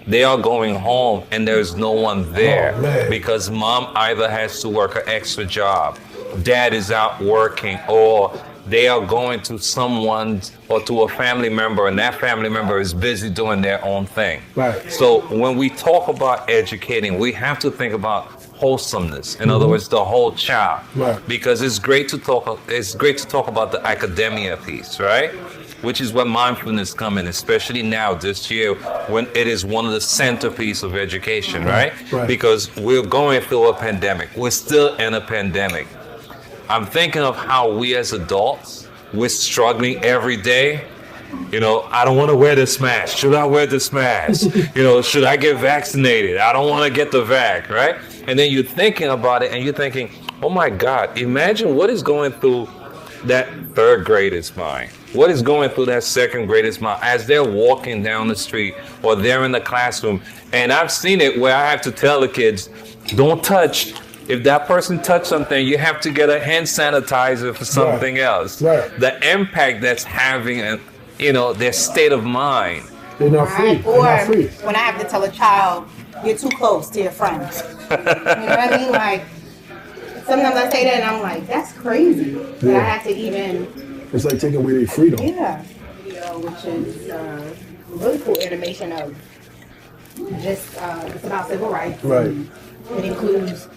they are going home and there's no one there because mom either has to work an extra job, dad is out working, or they are going to someone or to a family member, and that family member is busy doing their own thing. Right. So when we talk about educating, we have to think about wholesomeness. In other words, the whole child. Right. Because it's great to talk about the academia piece, right? Which is where mindfulness comes in, especially now this year when it is one of the centerpiece of education, right? Because we're going through a pandemic. We're still in a pandemic. I'm thinking of how we as adults, we're struggling every day. I don't want to wear this mask. Should I wear this mask? Should I get vaccinated? I don't want to get the vac, right? And then you're thinking about it and you're thinking, oh my God, imagine what is going through that third grader's mind. What is going through that second grader's mind as they're walking down the street or they're in the classroom. And I've seen it where I have to tell the kids, don't touch. If that person touched something, you have to get a hand sanitizer for something else. Right. The impact that's having, their state of mind. They're not free. Right? They're Or not free. when I have to tell a child, you're too close to your friends. You know what I mean? Like, sometimes I say that and I'm like, that's crazy. That I have to even, It's like taking away their freedom. yeah. Video, which is a really cool animation of just, it's about civil rights. Right. It includes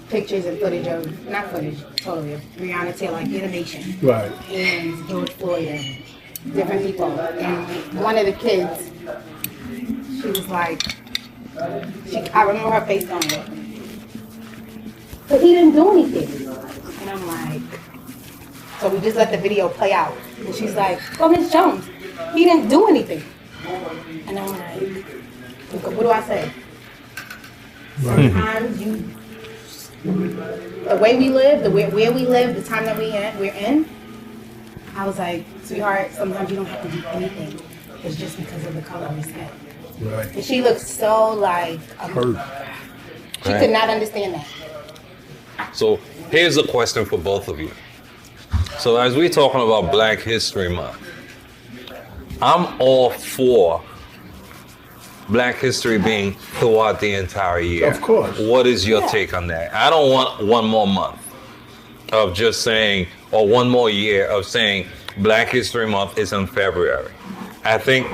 pictures and footage of, not footage, totally, of Breonna Taylor, like animation. Right. And George Floyd and different people. And one of the kids, she was like, I remember her face on it. But he didn't do anything. And I'm like, so we just let the video play out. And she's like, well, Ms. Jones, he didn't do anything. And I'm like, what do I say? Sometimes the way we live, where we live, the time that we're in, I was like, sweetheart, sometimes you don't have to do anything. It's just because of the color of his skin. Right. And she looked so like Hurt. She could not understand that. So here's a question for both of you. So as we're talking about Black History Month, I'm all for Black history being throughout the entire year. Of course. What is your take on that? I don't want one more month of just saying, or one more year of saying Black History Month is in February. I think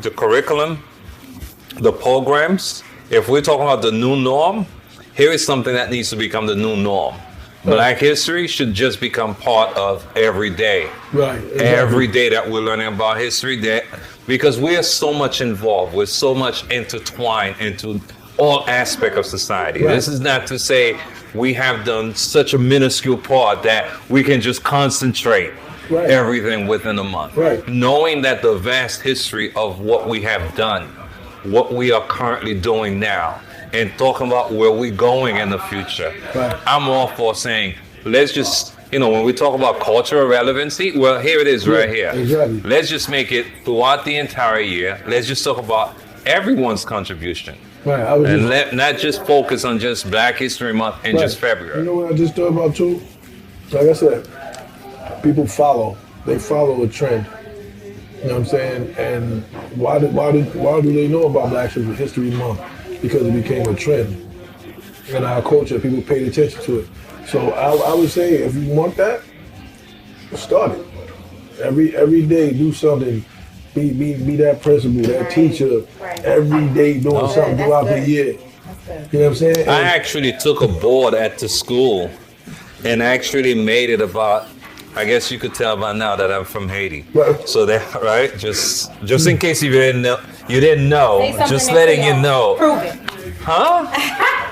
the curriculum, the programs, if we're talking about the new norm, here is something that needs to become the new norm. Black history should just become part of every day. Right. Exactly. Every day that we're learning about history, because we are so much involved, we're so much intertwined into all aspects of society. Right. This is not to say we have done such a minuscule part that we can just concentrate Right. everything within a month. Right. Knowing that the vast history of what we have done, what we are currently doing now, and talking about where we're going in the future. Right. I'm all for saying, let's just, when we talk about cultural relevancy, well, here it is right here. Exactly. Let's just make it throughout the entire year. Let's just talk about everyone's contribution. Right. I was And just, not just focus on just Black History Month and just February. You know what I just thought about too? Like I said, people follow. They follow a trend. You know what I'm saying? And why do they know about Black History Month? Because it became a trend in our culture. People paid attention to it. So I would say, if you want that, start it. Every day, do something. Be that principal, that teacher. Right. Every day doing something That's throughout good. the year. That's good. You know what I'm saying? I actually took a board at the school and actually made it about, I guess you could tell by now that I'm from Haiti. Right. So that, right? Just in case you didn't know, Say something just in letting you Creole. know. Prove it. Huh?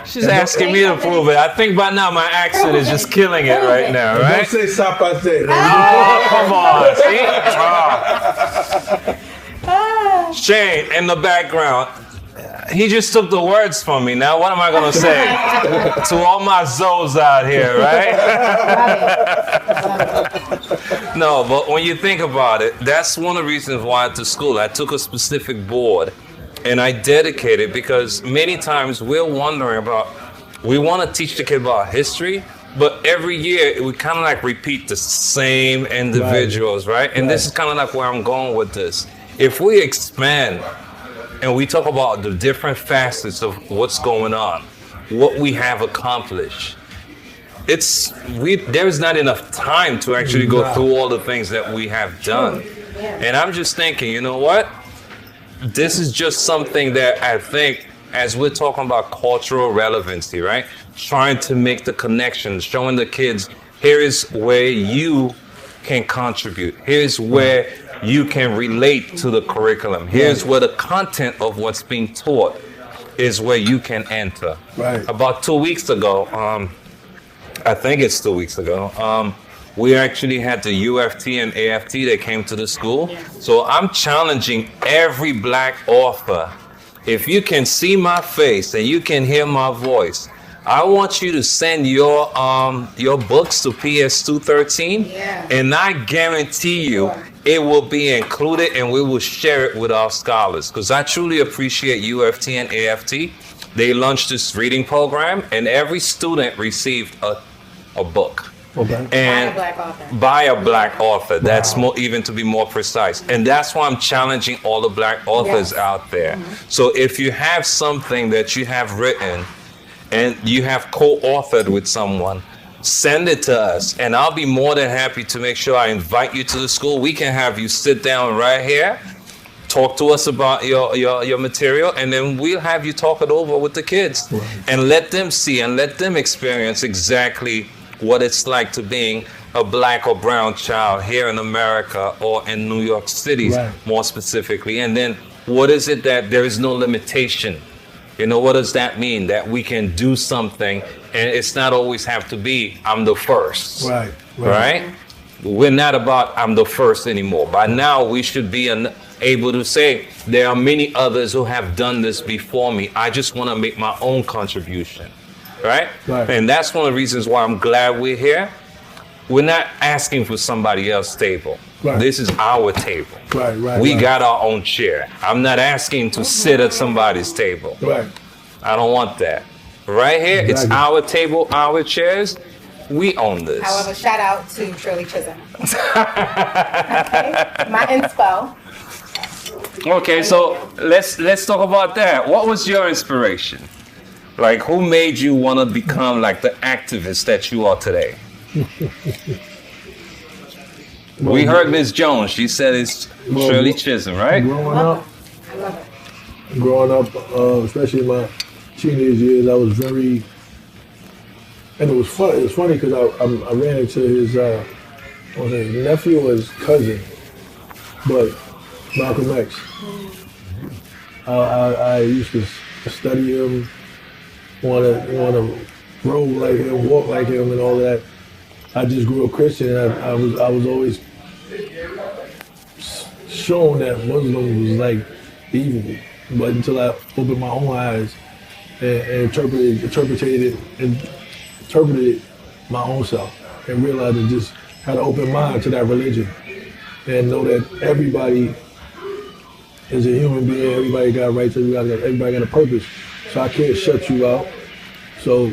She's asking me to prove it. I think by now my accent is just killing it right now, Don't right? say sapate. Oh, come on. See? Oh. Shane, in the background, he just took the words from me. Now, what am I going to say to all my Zoes out here, right? No, but when you think about it, that's one of the reasons why at the school I took a specific board and I dedicated, because many times we're wondering about, we want to teach the kid about history, but every year we kind of like repeat the same individuals, right? And this is kind of like where I'm going with this. If we expand and we talk about the different facets of what's going on, what we have accomplished, there is not enough time to actually go through all the things that we have done. And I'm just thinking, you know what? This is just something that I think, as we're talking about cultural relevancy, right? Trying to make the connections, showing the kids, here is where you can contribute. Here's where you can relate to the curriculum. Here's where the content of what's being taught is where you can enter. Right. About 2 weeks ago, I think it's 2 weeks ago, we actually had the UFT and AFT that came to the school. So I'm challenging every Black author. If you can see my face and you can hear my voice, I want you to send your books to PS213, and I guarantee you it will be included and we will share it with our scholars. Because I truly appreciate UFT and AFT. They launched this reading program and every student received a book. Okay. And By a black author. by a black author. That's more, even to be more precise. And that's why I'm challenging all the black authors Yes. out there. So if you have something that you have written and you have co-authored with someone, send it to us, and I'll be more than happy to make sure I invite you to the school. We can have you sit down right here, talk to us about your material, and then we'll have you talk it over with the kids and let them see and let them experience exactly what it's like to being a black or brown child here in America or in New York City, more specifically. And then what is it that there is no limitation? You know, what does that mean? That we can do something, and it's not always have to be, I'm the first. Right? We're not about, I'm the first anymore. By now, we should be able to say, there are many others who have done this before me. I just want to make my own contribution. Right? And that's one of the reasons why I'm glad we're here. We're not asking for somebody else's table. This is our table. We got our own chair. I'm not asking to sit at somebody's table. I don't want that. Right here, it's our table, our chairs. We own this. However, shout out to Shirley Chisholm. Okay? My inspo. Okay, so let's talk about that. What was your inspiration? Like, who made you want to become like the activist that you are today? We heard Ms. Jones. She said it's Shirley Chisholm, right? Growing up, especially in my teenage years, I was very, and it was fun. It was funny because I ran into his nephew or his cousin, but Malcolm X. I used to study him, want to roll like him, walk like him, and all that. I just grew up Christian, and I was always shown that Muslim was like evil, but until I opened my own eyes and interpreted it my own self, and realized I just had an open mind to that religion, and know that everybody is a human being, everybody got rights, everybody got a purpose, so I can't shut you out. So,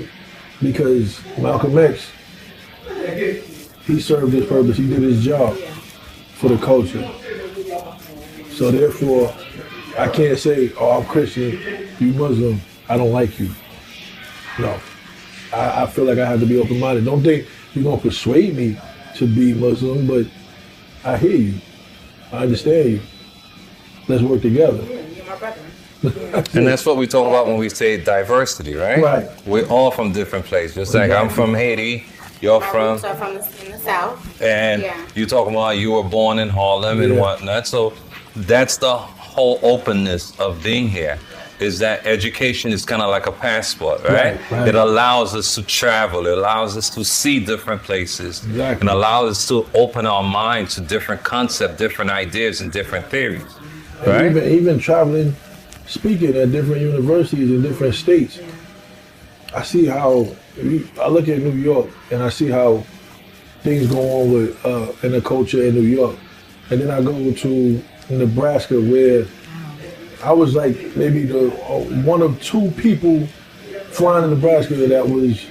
because Malcolm X, he served his purpose, he did his job for the culture. So therefore, I can't say, oh, I'm Christian, you Muslim, I don't like you. No, I feel like I have to be open-minded. Don't think you're gonna persuade me to be Muslim, but I hear you, I understand you. Let's work together. You're my brother. And that's what we talk about when we say diversity, right? We're all from different places. Just like I'm from Haiti, you're from in the South. And you talking about you were born in Harlem and whatnot. So that's the whole openness of being here, is that education is kind of like a passport, right? It allows us to travel. It allows us to see different places. And allows us to open our mind to different concepts, different ideas, and different theories. Right? Even traveling, speaking at different universities in different states, I see how, I look at New York and I see how things go on with in the culture in New York. And then I go to Nebraska, where I was like maybe the one of two people flying in Nebraska that was, you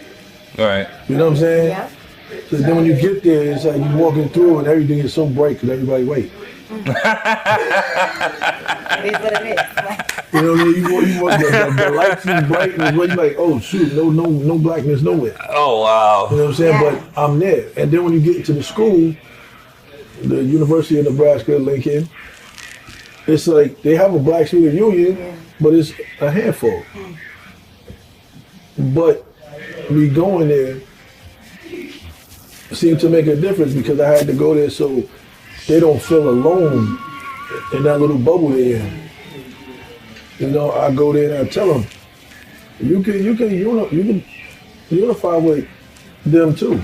know what I'm saying? Yeah. So then when you get there, it's like you walking through and everything is so bright because everybody wait. It is what it is. You know what I mean? You want the lights is bright, and you're like, oh shoot, no blackness nowhere. Oh wow. You know what I'm saying? But I'm there. And then when you get into the school, the University of Nebraska, Lincoln, it's like they have a black student union, but it's a handful. But me going there seemed to make a difference because I had to go there so they don't feel alone in that little bubble they're in. You know, I go there and I tell them, you can unify with them too.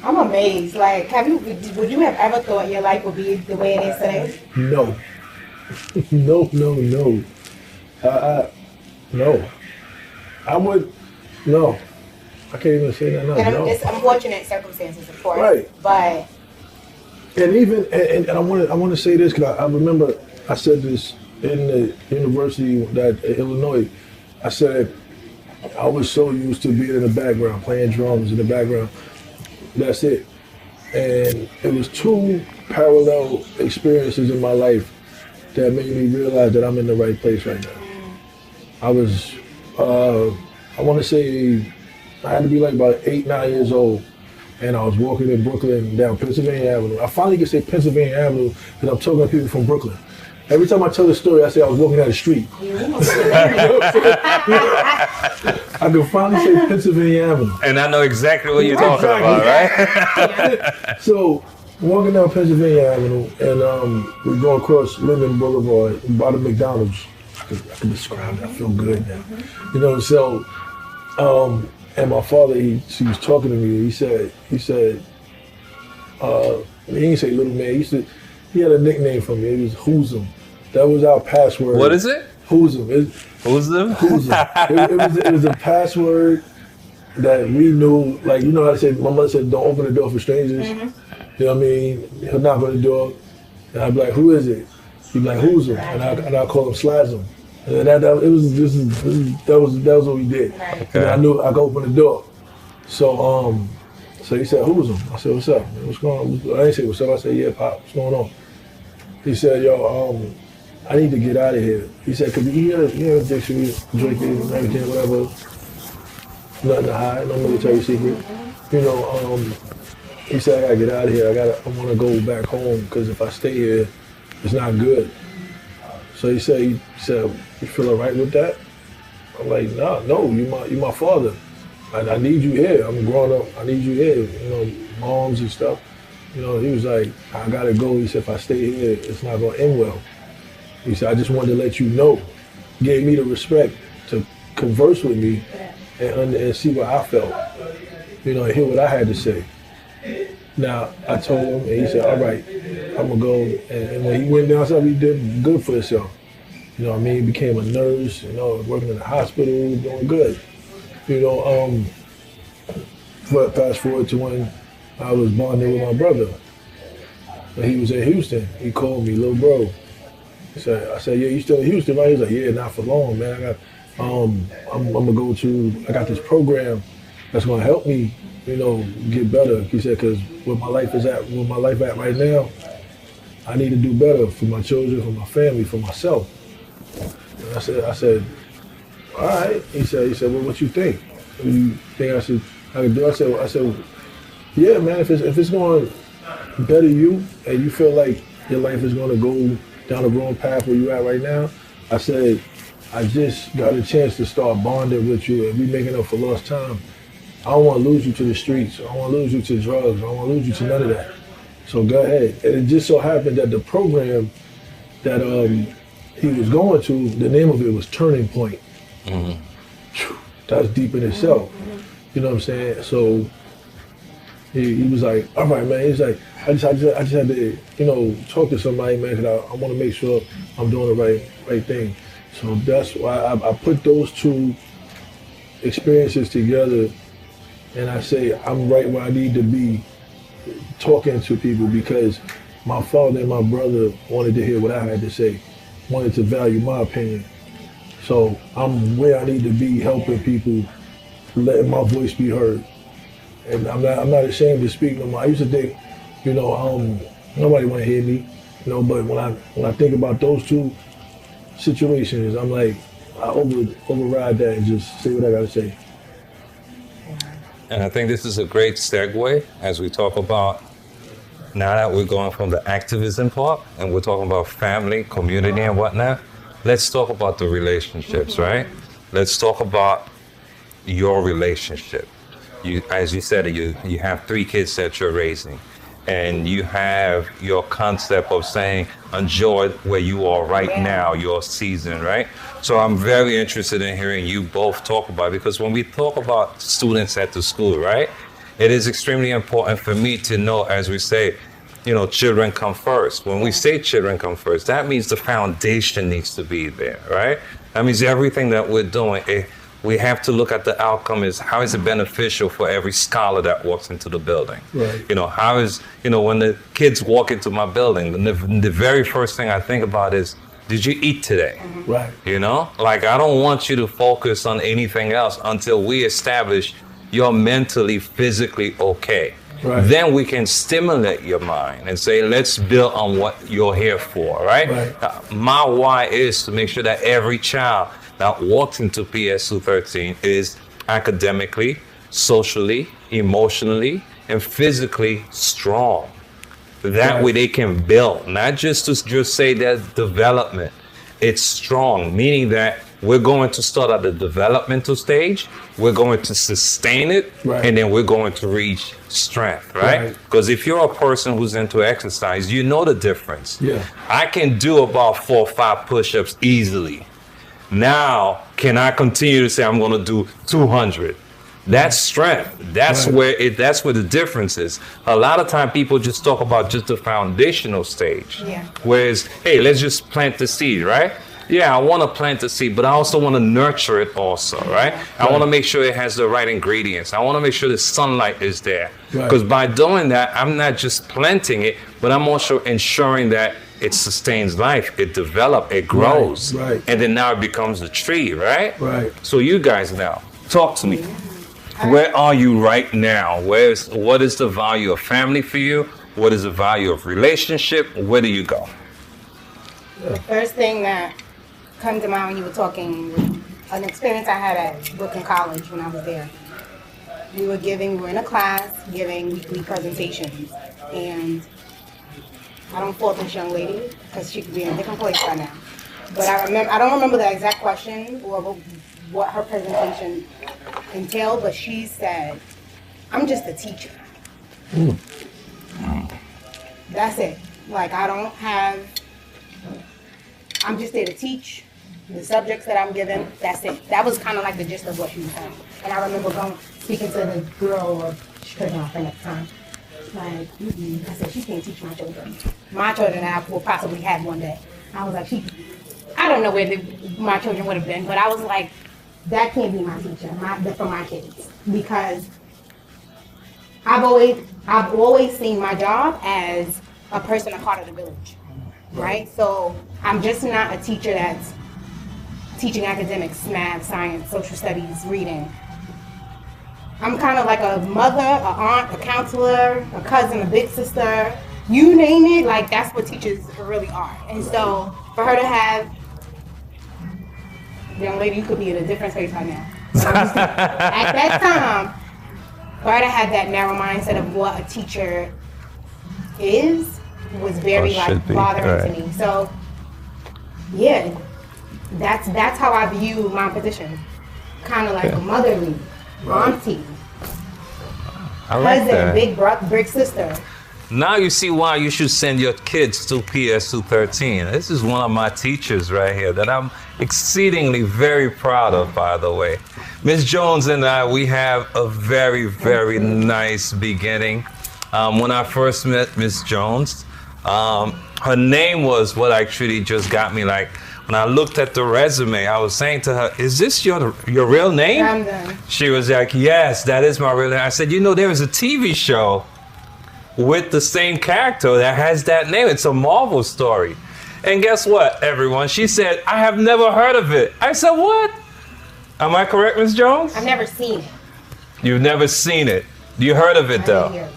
I'm amazed. Like, would you have ever thought your life would be the way it is today? No. No. No. I would, no. I can't even say that. No. It's unfortunate circumstances, of course. Right. But. And even, and I want to say this because I remember I said this in the university that Illinois. I said I was so used to being in the background, playing drums in the background. That's it. And it was two parallel experiences in my life that made me realize that I'm in the right place right now. I was, I want to say, I had to be like about 8, 9 years old, and I was walking in Brooklyn down Pennsylvania Avenue. I finally can say Pennsylvania Avenue because I'm talking to people from Brooklyn. Every time I tell the story, I say I was walking down the street. I can finally say Pennsylvania Avenue. And I know exactly what you're talking about, right? So, walking down Pennsylvania Avenue, and we're going across Linden Boulevard by the McDonald's. I can describe it. I feel good now. You know, so, and my father, he was talking to me. He said, he didn't say little man. He had a nickname for me. It was Hoozum. That was our password. What is it? Hoozum. Hoozum? Hoozum. It was a password that we knew. Like, you know how to say, my mother said, don't open the door for strangers. You know what I mean? He'll knock on the door, and I'd be like, who is it? He'd be like, Hoozum, and I'd call him Slazum. And that was what we did. Okay. And I knew I could open the door. So he said, Hoozum. I said, what's up, man? What's going on? I didn't say what's up. I said, yeah, Pop, what's going on? He said, yo, I need to get out of here. He said, cause you have addiction, drinking, everything, whatever. Nothing to hide, no military secret. You know, he said, I gotta get out of here. I wanna go back home because if I stay here, it's not good. So he said, you feel all right with that? I'm like, no, you my father. I need you here. I'm growing up. I need you here. You know, moms and stuff. You know, he was like, I gotta go. He said, if I stay here, it's not gonna end well. He said, I just wanted to let you know. Gave me the respect to converse with me and see what I felt. You know, and hear what I had to say. Now, I told him, and he said, all right, I'm gonna go. And when he went down south, he did good for himself. You know what I mean? He became a nurse, you know, working in the hospital, doing good. You know, fast forward to when I was bonding with my brother. And he was in Houston. He called me, little bro. I said, yeah, you still in Houston, right? He's like, yeah, not for long, man. I'm gonna go to, I got this program that's gonna help me, you know, get better. He said, cause where my life at right now, I need to do better for my children, for my family, for myself. And I said, all right. He said, well, what you think? What do you think I could do? I said, yeah, man, if it's going to better you and you feel like your life is going to go down the wrong path where you're at right now, I said, I just got a chance to start bonding with you and we making up for lost time. I don't want to lose you to the streets. I don't want to lose you to drugs. I don't want to lose you to none of that. So go ahead. And it just so happened that the program that he was going to, the name of it was Turning Point. Mm-hmm. That's deep in itself. You know what I'm saying? So he was like, all right, man. He's like, I just had to, you know, talk to somebody, man, because I want to make sure I'm doing the right thing. So that's why I put those two experiences together, and I say I'm right where I need to be, talking to people, because my father and my brother wanted to hear what I had to say, wanted to value my opinion. So I'm where I need to be, helping people, letting my voice be heard. And I'm not ashamed to speak no more. I used to think, you know, nobody want to hear me, you know, but when I think about those two situations, I'm like, I override that and just say what I gotta say. And I think this is a great segue as we talk about, now that we're going from the activism part and we're talking about family, community and whatnot, let's talk about the relationships, right? Let's talk about your relationship. You, as you said, you have 3 kids that you're raising, and you have your concept of saying, enjoy where you are right now, your season, right? So I'm very interested in hearing you both talk about it, because when we talk about students at the school, right, it is extremely important for me to know, as we say, you know, children come first. When we say children come first, that means the foundation needs to be there, right? That means everything that we're doing, we have to look at the outcome is how is it beneficial for every scholar that walks into the building? Right. You know, how is, you know, when the kids walk into my building, the very first thing I think about is, did you eat today? Right. You know, like I don't want you to focus on anything else until we establish you're mentally, physically okay. Right. then we can stimulate your mind and say, let's build on what you're here for, right? My why is to make sure that every child that walks into PSU 13 is academically, socially, emotionally, and physically strong. That way they can build, not just to just say that development. It's strong, meaning that we're going to start at the developmental stage, we're going to sustain it, and then we're going to reach strength, right? Because if you're a person who's into exercise, you know the difference. Yeah. I can do about 4 or 5 push-ups easily. Now, can I continue to say I'm going to do 200? That's strength. That's where the difference is. A lot of time people just talk about just the foundational stage. Yeah. Whereas, hey, let's just plant the seed, right? Yeah, I want to plant the seed, but I also want to nurture it also, right? I want to make sure it has the right ingredients. I want to make sure the sunlight is there. Because by doing that, I'm not just planting it, but I'm also ensuring that it sustains life, it develops, it grows. Right. And then now it becomes a tree, right? Right. So you guys now, talk to me. Where are you right now? What is the value of family for you? What is the value of relationship? Where do you go? The first thing that comes to mind when you were talking was an experience I had at Brooklyn College when I was there. We were in a class giving weekly presentations, and I don't fault this young lady because she could be in a different place by now. But I don't remember the exact question or what her presentation entailed, but she said, "I'm just a teacher." That's it. Like, I'm just there to teach the subjects that I'm given. That's it. That was kind of like the gist of what she was saying. And I remember speaking to the girl, or she couldn't my friend at the time. Like, I said, she can't teach my children. My children I will possibly have one day. I was like, I don't know where my children would have been, but I was like, that can't be my teacher for my kids, because I've always seen my job as a person, a part of the village, right? So I'm just not a teacher that's teaching academics, math, science, social studies, reading. I'm kind of like a mother, an aunt, a counselor, a cousin, a big sister, you name it. Like, that's what teachers really are. And so for her to have, young lady, you could be in a different space right now. At that time, for her to have that narrow mindset of what a teacher is was very bothering to me. So yeah, that's how I view my position. Kind of like a motherly, auntie, cousin, big sister. Now you see why you should send your kids to PSU 13. This is one of my teachers right here that I'm exceedingly very proud of, by the way. Miss Jones and I, we have a very, very nice beginning. When I first met Miss Jones, her name was what actually just got me. Like, when I looked at the resume, I was saying to her, "Is this your real name?" Camden. She was like, "Yes, that is my real name." I said, "You know, there is a TV show with the same character that has that name. It's a Marvel story." And guess what, everyone? She said, "I have never heard of it." I said, "What? Am I correct, Ms. Jones?" I've never seen it. You've never seen it. You heard of it, though. Yeah.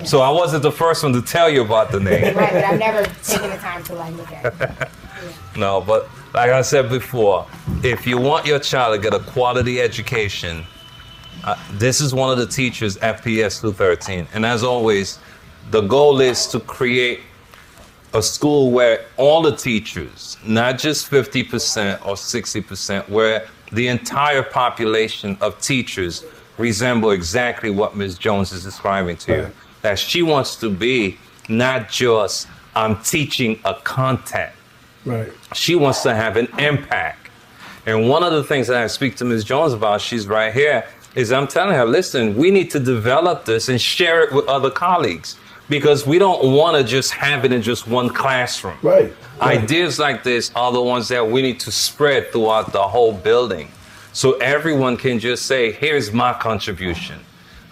So I wasn't the first one to tell you about the name. Right, but I've never taken the time to look at it. No, but like I said before, if you want your child to get a quality education, this is one of the teachers at PSU 13. And as always, the goal is to create a school where all the teachers, not just 50% or 60%, where the entire population of teachers resemble exactly what Ms. Jones is describing to you. That she wants to be not just, I'm teaching a content. Right. She wants to have an impact. And one of the things that I speak to Ms. Jones about, she's right here, is I'm telling her, listen, we need to develop this and share it with other colleagues, because we don't want to just have it in just one classroom. Right. Ideas like this are the ones that we need to spread throughout the whole building, so everyone can just say, here's my contribution.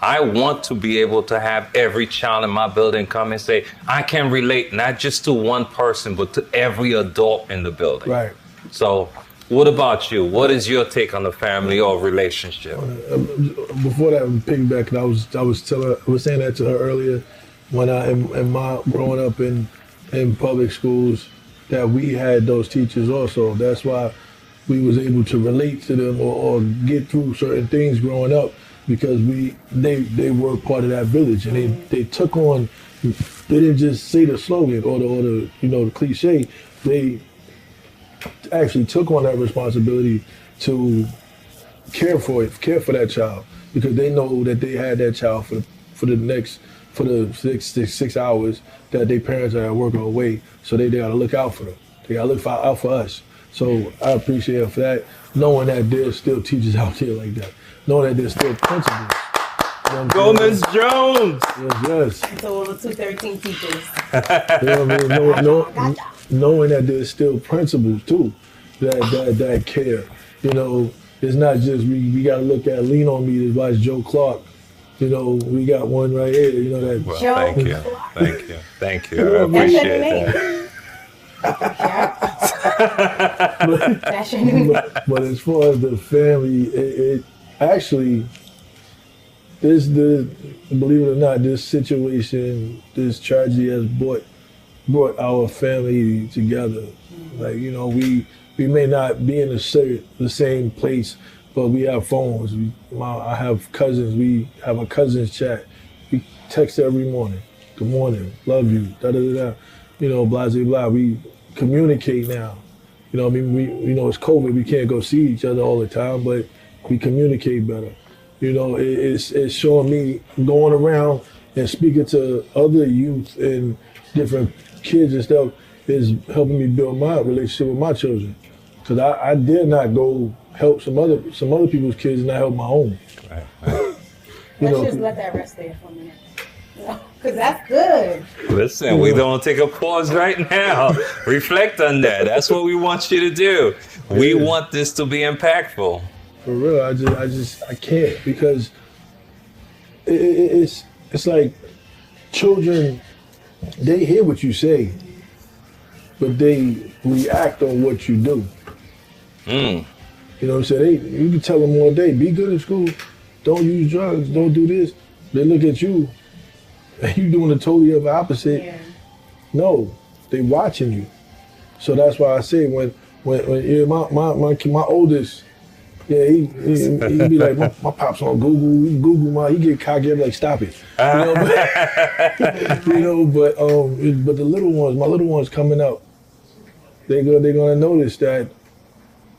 I want to be able to have every child in my building come and say, I can relate not just to one person, but to every adult in the building. Right. So What about you? What is your take on the family or relationship? Before that, piggyback, I was saying that to her earlier. When in my growing up in public schools, that we had those teachers also. That's why we was able to relate to them or get through certain things growing up, because they were part of that village, and they took on. They didn't just say the slogan or the the cliche. They actually took on that responsibility to care for that child, because they know that they had that child for the 6 hours that their parents are at work or away. So they gotta look out for them. They gotta look out for us. So I appreciate it for that, knowing that there's still teachers out there like that, knowing that there's still principals. Go, Miss Jones! Yes. So all the 213 teachers. You know what I mean? Knowing that there's still principals too, that care. It's not just we gotta lean on me to watch Joe Clark. We got one right here. That. Well, thank you. I appreciate that. But as far as the family, it actually, believe it or not, this situation, this tragedy has brought our family together. Like, we may not be in the same place, but we have phones. I have cousins. We have a cousins chat. We text every morning. Good morning. Love you. Da da da da. Blah blah blah. We communicate now. I mean, it's COVID. We can't go see each other all the time, but we communicate better. It's showing me going around and speaking to other youth and different kids and stuff is helping me build my relationship with my children. Because I dare not go help some other people's kids and not help my own. Right. Let's just let that rest there for a minute. Because that's good. Listen, we're going to take a pause right now. Reflect on that. That's what we want you to do. We want this to be impactful. For real, I can't, because it's like children, they hear what you say, but they react on what you do. You know what I'm saying? You can tell them all day, be good in school, don't use drugs, don't do this. They look at you, and you doing the totally other opposite. Yeah. No, they watching you. So that's why I say when my oldest, he be like, my pop's on Google, he get cocky, I'm like, stop it. But the little ones, my little ones coming up, they're gonna notice that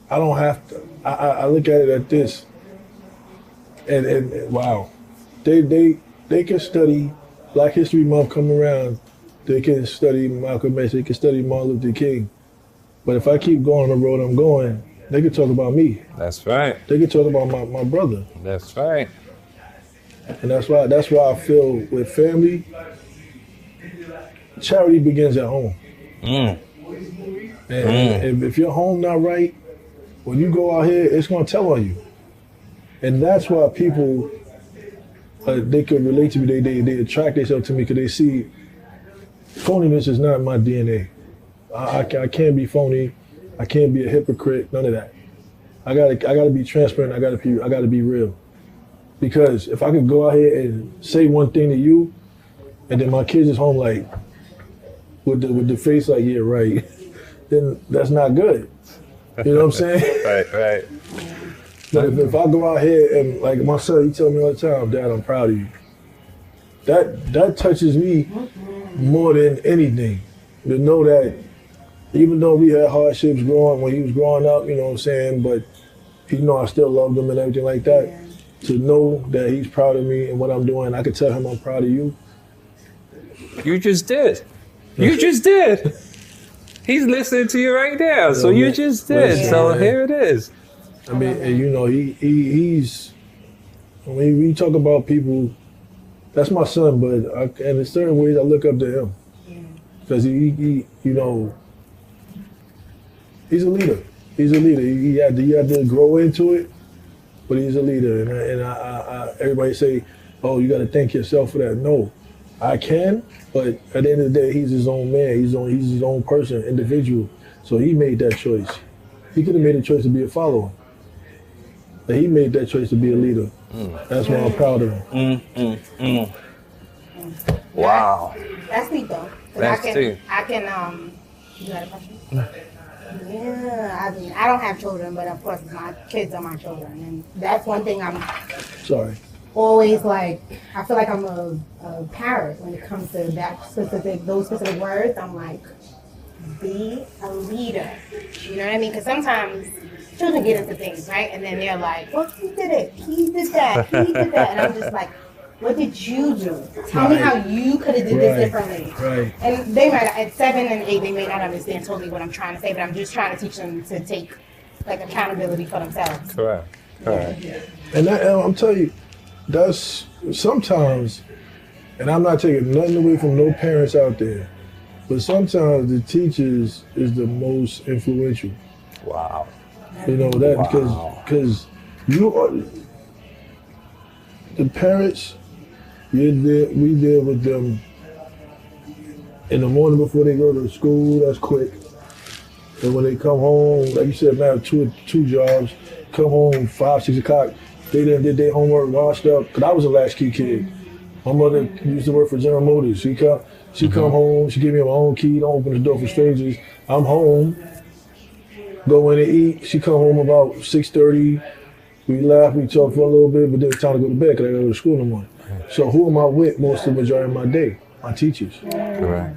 I don't have to. I look at it at this, and wow, they can study Black History Month come around. They can study Malcolm X. They can study Martin Luther King. But if I keep going on the road I'm going, they can talk about me. That's right. They can talk about my brother. That's right. And that's why I feel with family, charity begins at home. And if your home not right, when you go out here, it's gonna tell on you. And that's why people, they can relate to me. They attract themselves to me because they see phoniness is not my DNA. I can't be phony. I can't be a hypocrite. None of that. I gotta be transparent. I gotta be real. Because if I could go out here and say one thing to you, and then my kids is home like with the face like, yeah, right, then that's not good. You know what I'm saying? Right. But if I go out here and like my son, he tell me all the time, Dad, I'm proud of you. That touches me more than anything. To know that even though we had hardships when he was growing up, you know what I'm saying, but I still loved him and everything like that. Yeah. To know that he's proud of me and what I'm doing, I could tell him I'm proud of you. You just did. He's listening to you right now, so you just did. Yeah. So here it is. I mean, and he's. When we talk about people, that's my son, but in certain ways I look up to him because he he's a leader. He's a leader. He had to grow into it, but he's a leader. And I everybody say, "Oh, you got to thank yourself for that." No, I can, but at the end of the day, he's his own man. He's his own person, individual. So he made that choice. He could have made a choice to be a follower. But he made that choice to be a leader. That's why I'm proud of him. Wow. That's deep though. 'Cause That's deep. I can, you got a question? Yeah, I mean, I don't have children, but of course my kids are my children. And that's one thing I'm Sorry. always like, I feel like I'm a parrot when it comes to those specific words. I'm like, be a leader. You know what I mean? Because sometimes children get into things, right? And then they're like, well, he did it. He did that. He did that. And I'm just like, what did you do? Tell me how you could have did this differently. Right. And they might, at 7 and 8, they may not understand totally what I'm trying to say, but I'm just trying to teach them to take like accountability for themselves. Correct. Correct. And that, I'm telling you, that's sometimes, and I'm not taking nothing away from no parents out there, but sometimes the teachers is the most influential. Wow. You know that because you are the parents. We deal with them in the morning before they go to school. That's quick. And when they come home, like you said, man, two jobs. Come home 5, 6 o'clock. They done did their homework, washed up. Cause I was a latchkey kid. My mother used to work for General Motors. She come home. She give me my own key. Don't open the door for strangers. I'm home. Go in and eat. She come home about 6:30. We laugh, we talk for a little bit, but then it's time to go to bed because I gotta go to school in the morning. So who am I with most of the majority of my day? My teachers. Correct.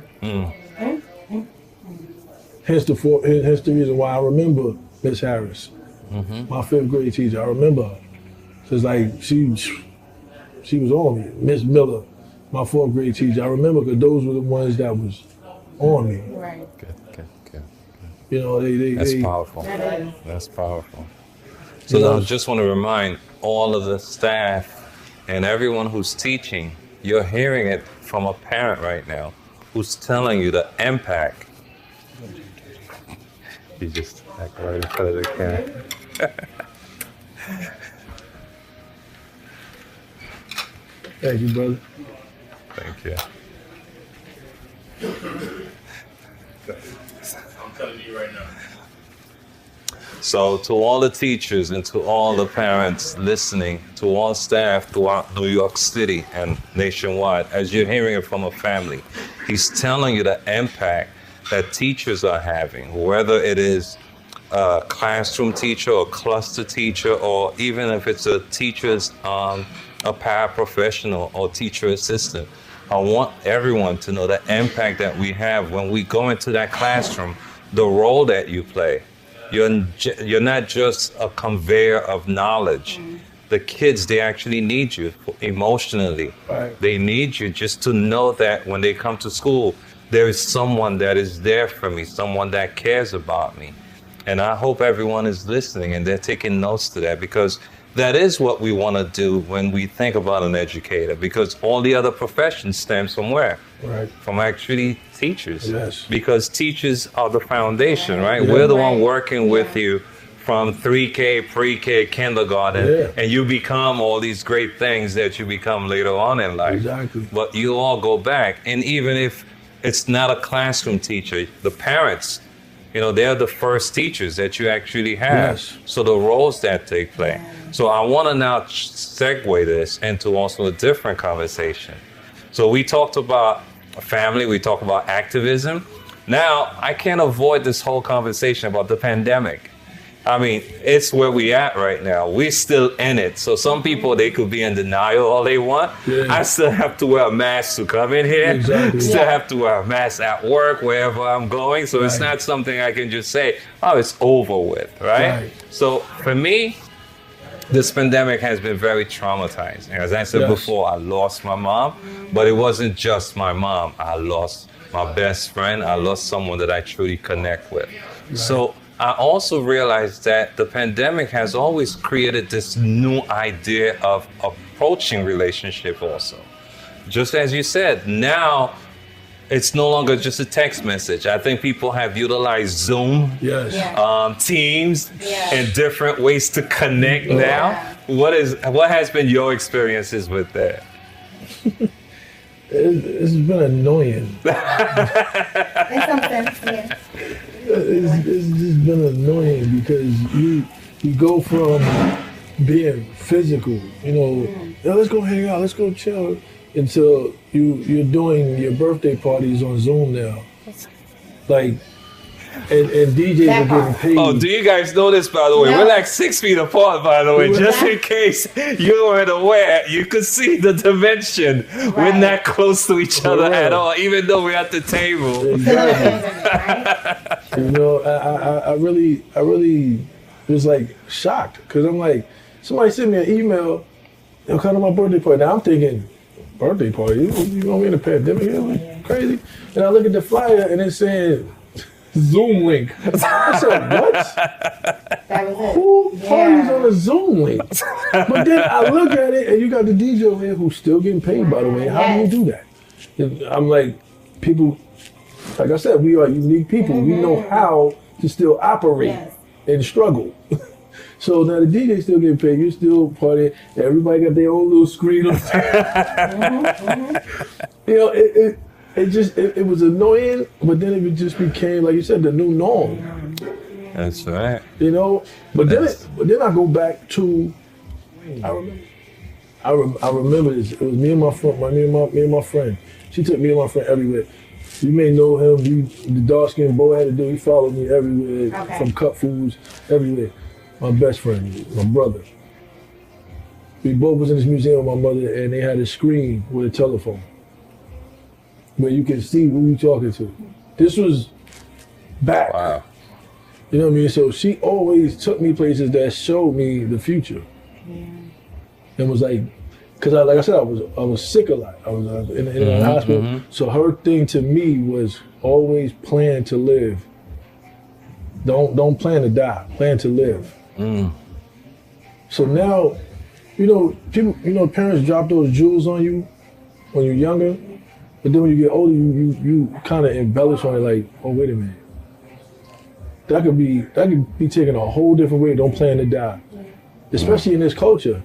Hence the reason why I remember Miss Harris, my 5th grade teacher. I remember her. So it's like she was on me. Miss Miller, my 4th grade teacher. I remember because those were the ones that was on me. Right. Good. You know, That's they powerful. That is. That's powerful. So now I just want to remind all of the staff and everyone who's teaching, you're hearing it from a parent right now who's telling you the impact. You just act right in front of the camera. Thank you, brother. Thank you. I'm telling you right now. So to all the teachers and to all the parents listening, to all staff throughout New York City and nationwide, as you're hearing it from a family, he's telling you the impact that teachers are having, whether it is a classroom teacher or cluster teacher, or even if it's a teacher's, a paraprofessional or teacher assistant. I want everyone to know the impact that we have when we go into that classroom, the role that you play. You're not just a conveyor of knowledge. The kids, they actually need you emotionally. Right. They need you just to know that when they come to school, there is someone that is there for me, someone that cares about me. And I hope everyone is listening and they're taking notes to that, because that is what we want to do when we think about an educator, because all the other professions stems from where? Right. From actually teachers. Yes. Because teachers are the foundation, right? Yeah. We're the one working with you from 3K, pre-K, kindergarten, and you become all these great things that you become later on in life. Exactly. But you all go back, and even if it's not a classroom teacher, the parents, you know, they're the first teachers that you actually have. Yes. So the roles that they play. So I want to now segue this into also a different conversation. So we talked about family, we talked about activism. Now, I can't avoid this whole conversation about the pandemic. I mean, it's where we at right now. We're still in it. So some people, they could be in denial all they want. Yeah. I still have to wear a mask to come in here. Exactly. Still have to wear a mask at work, wherever I'm going. So it's not something I can just say, oh, it's over with, right? So for me, this pandemic has been very traumatizing. As I said before, I lost my mom, but it wasn't just my mom. I lost my best friend. I lost someone that I truly connect with. So I also realized that the pandemic has always created this new idea of approaching relationship also. Just as you said, now it's no longer just a text message. I think people have utilized Zoom, Teams, and different ways to connect now. What has been your experiences with that? It's been annoying. In some sense, yeah. It's just been annoying because you go from being physical, "Yo, let's go hang out, let's go chill," until you're doing your birthday parties on Zoom now. Like, and DJs are getting paid. Oh, do you guys know this, by the way? No. We're like 6 feet apart, by the way. Just in case you weren't aware, you could see the dimension. We're Right. not close to each other real. at all, even though we're at the table. Exactly. I really was like shocked because I'm like, somebody sent me an email, come to my birthday party. Now I'm thinking, birthday party? You gonna be in a pandemic? Like, crazy. And I look at the flyer and it's saying Zoom link. I said, what? That was it. Who parties Yeah. on a Zoom link? But then I look at it and you got the DJ over here who's still getting paid, by the way. How do you do that? And I'm like, people, like I said, we are unique people. We know how to still operate Yes. and struggle. So now the DJ still getting paid, you still partying, everybody got their own little screen on. It was annoying, but then it just became, like you said, the new norm. That's right. But then I go back to, I remember this. It was me and my friend. She took me and my friend everywhere. You may know him. The dark skinned boy had to do. He followed me everywhere, Okay. from Cut Foods, everywhere. My best friend, my brother. We both was in this museum with my mother, and they had a screen with a telephone where you can see who you talking to. This was back. Wow. You know what I mean? So she always took me places that showed me the future. And was like, because like I said, I was sick a lot. I was in the hospital. So her thing to me was always plan to live. Don't plan to die. Plan to live. So now, people, parents drop those jewels on you when you're younger, but then when you get older, you kind of embellish on it. Like, oh, wait a minute. That could be taken a whole different way. Don't plan to die, especially in this culture.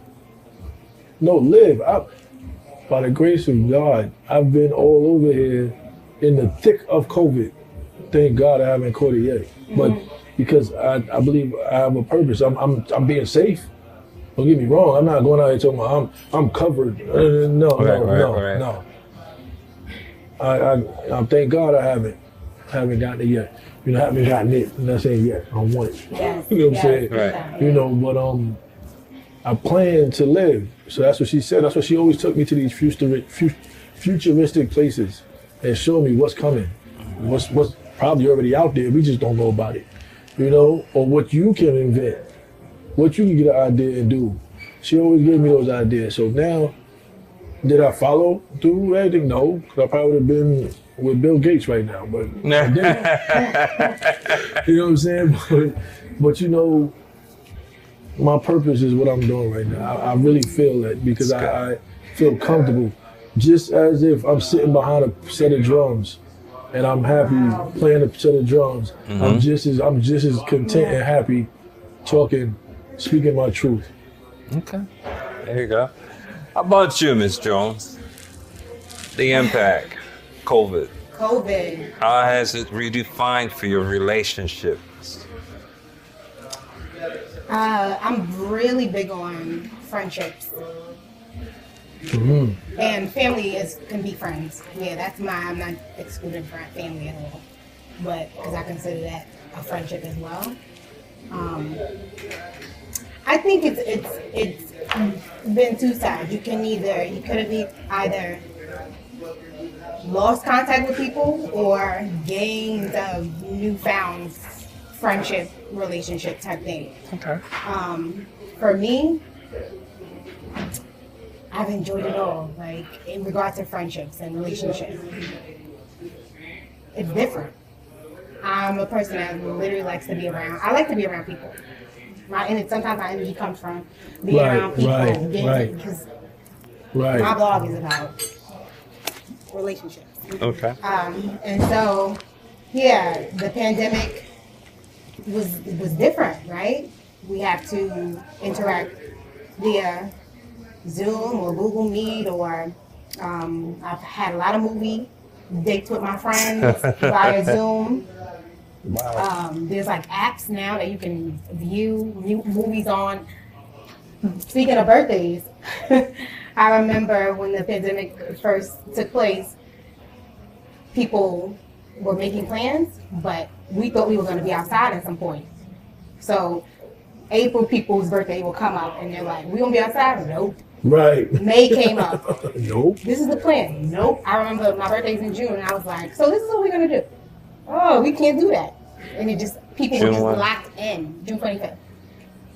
No, live. By the grace of God, I've been all over here in the thick of COVID. Thank God I haven't caught it yet. But because I believe I have a purpose. I'm being safe. Don't get me wrong. I'm not going out here talking about I'm covered. No. I thank God I haven't gotten it yet. I haven't gotten it. I'm not saying yet. I want it. Yes. You know what I'm saying? Right. But I plan to live. So that's what she said. That's why she always took me to these futuristic places and showed me what's coming, what's probably already out there. We just don't know about it, or what you can invent, what you can get an idea and do. She always gave me those ideas. So now, did I follow through everything? No, because I probably would have been with Bill Gates right now. But I didn't. You know what I'm saying? But my purpose is what I'm doing right now. I really feel that because I feel comfortable, just as if I'm sitting behind a set of drums, and I'm happy playing a set of drums. I'm just as content and happy, speaking my truth. Okay. There you go. How about you, Miss Jones? The impact, COVID. How has it redefined for your relationships? I'm really big on friendships. And family can be friends. Yeah, I'm not excluding family at all. But, because I consider that a friendship as well. I think it's been two sides. You could have either lost contact with people or gained a newfound friendship, relationship type thing. Okay. For me, I've enjoyed it all, like in regards to friendships and relationships. It's different. I'm a person that literally likes to be around. I like to be around people. Sometimes my energy comes from being around people. Because my blog is about relationships. Okay. And so, yeah, the pandemic was different, right? We have to interact via Zoom or Google Meet, or I've had a lot of movie dates with my friends via Zoom. Wow. There's like apps now that you can view movies on. Speaking of birthdays, I remember when the pandemic first took place, people were making plans, but we thought we were going to be outside at some point. So April people's birthday will come up and they're like, we gonna be outside? Nope. Right. May came up. Nope. This is the plan. Nope. I remember my birthday's in June and I was like, so this is what we're gonna do. Oh, we can't do that. And it just, people were just locked in. June 25th.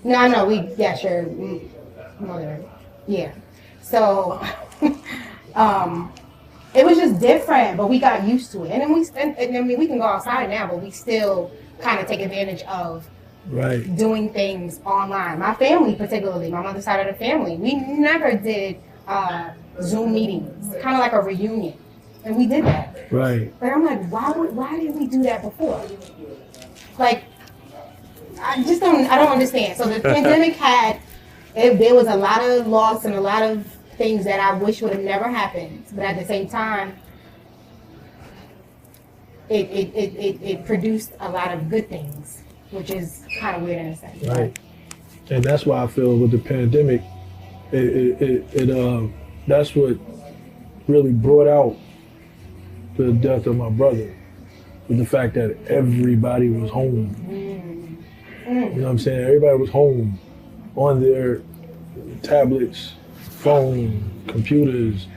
No, yeah, sure. Whatever. Yeah. So, it was just different, but we got used to it. And then I mean, we can go outside now, but we still kind of take advantage of doing things online. My family, particularly, my mother's side of the family, we never did Zoom meetings, kind of like a reunion. And we did that. Right. But I'm like, why did we do that before? Like, I don't understand. So the pandemic there was a lot of loss and a lot of things that I wish would have never happened. But at the same time, it produced a lot of good things, which is kind of weird in a sense. Right. And that's why I feel with the pandemic, that's what really brought out the death of my brother, with the fact that everybody was home. You know what I'm saying? Everybody was home on their tablets, phone, computers,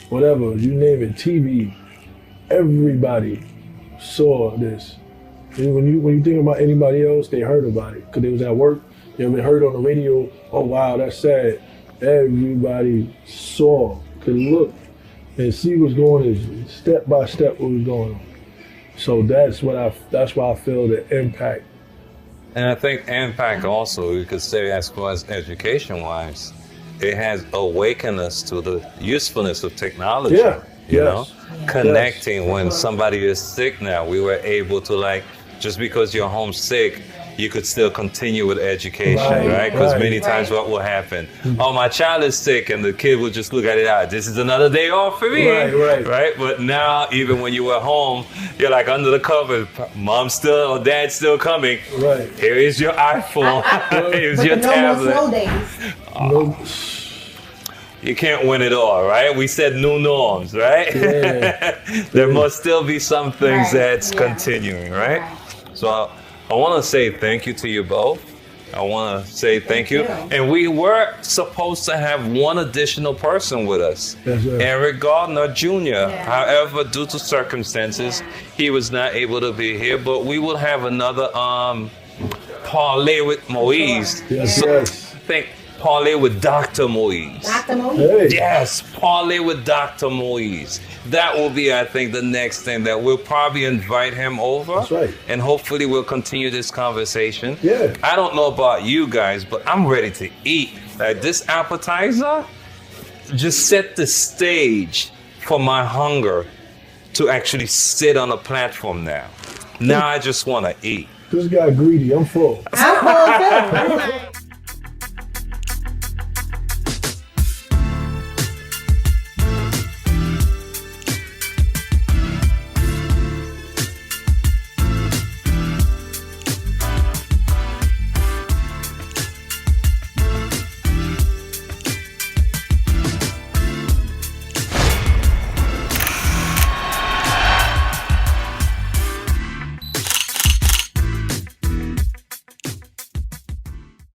whatever, you name it, TV. Everybody saw this. And when you think about anybody else, they heard about it because they was at work. They heard on the radio, oh wow, that's sad. Everybody saw, could look and see what's going on, step by step what was going on. So that's why I feel the impact. And I think impact also, you could say as far as education-wise, it has awakened us to the usefulness of technology. Yeah. You know, Yes. connecting when somebody is sick now, we were able to, like, just because you're homesick, you could still continue with education, right? Because many times what will happen, oh, my child is sick, and the kid will just look at it out, this is another day off for me, right? But now, even when you were home, you're like under the covers, mom's still, or dad's still coming. Right. Here is your iPhone, here's your tablet. No more snow days. You can't win it all, right? We said new norms, right? Yeah. There must still be some things that's continuing, right? So I want to say thank you to you both. I want to say thank you. And we were supposed to have one additional person with us, Eric Gardner Jr. However, due to circumstances, he was not able to be here. But we will have another Parlez with Moise. So I think Parlez with Dr. Moise. Dr. Moise? Hey. Yes, Parlez with Dr. Moise. That will be, I think, the next thing that we'll probably invite him over. That's right. And hopefully we'll continue this conversation. Yeah. I don't know about you guys, but I'm ready to eat. Like, this appetizer just set the stage for my hunger to actually sit on a platform now. Now I just want to eat. This guy greedy, I'm full. I'm full too.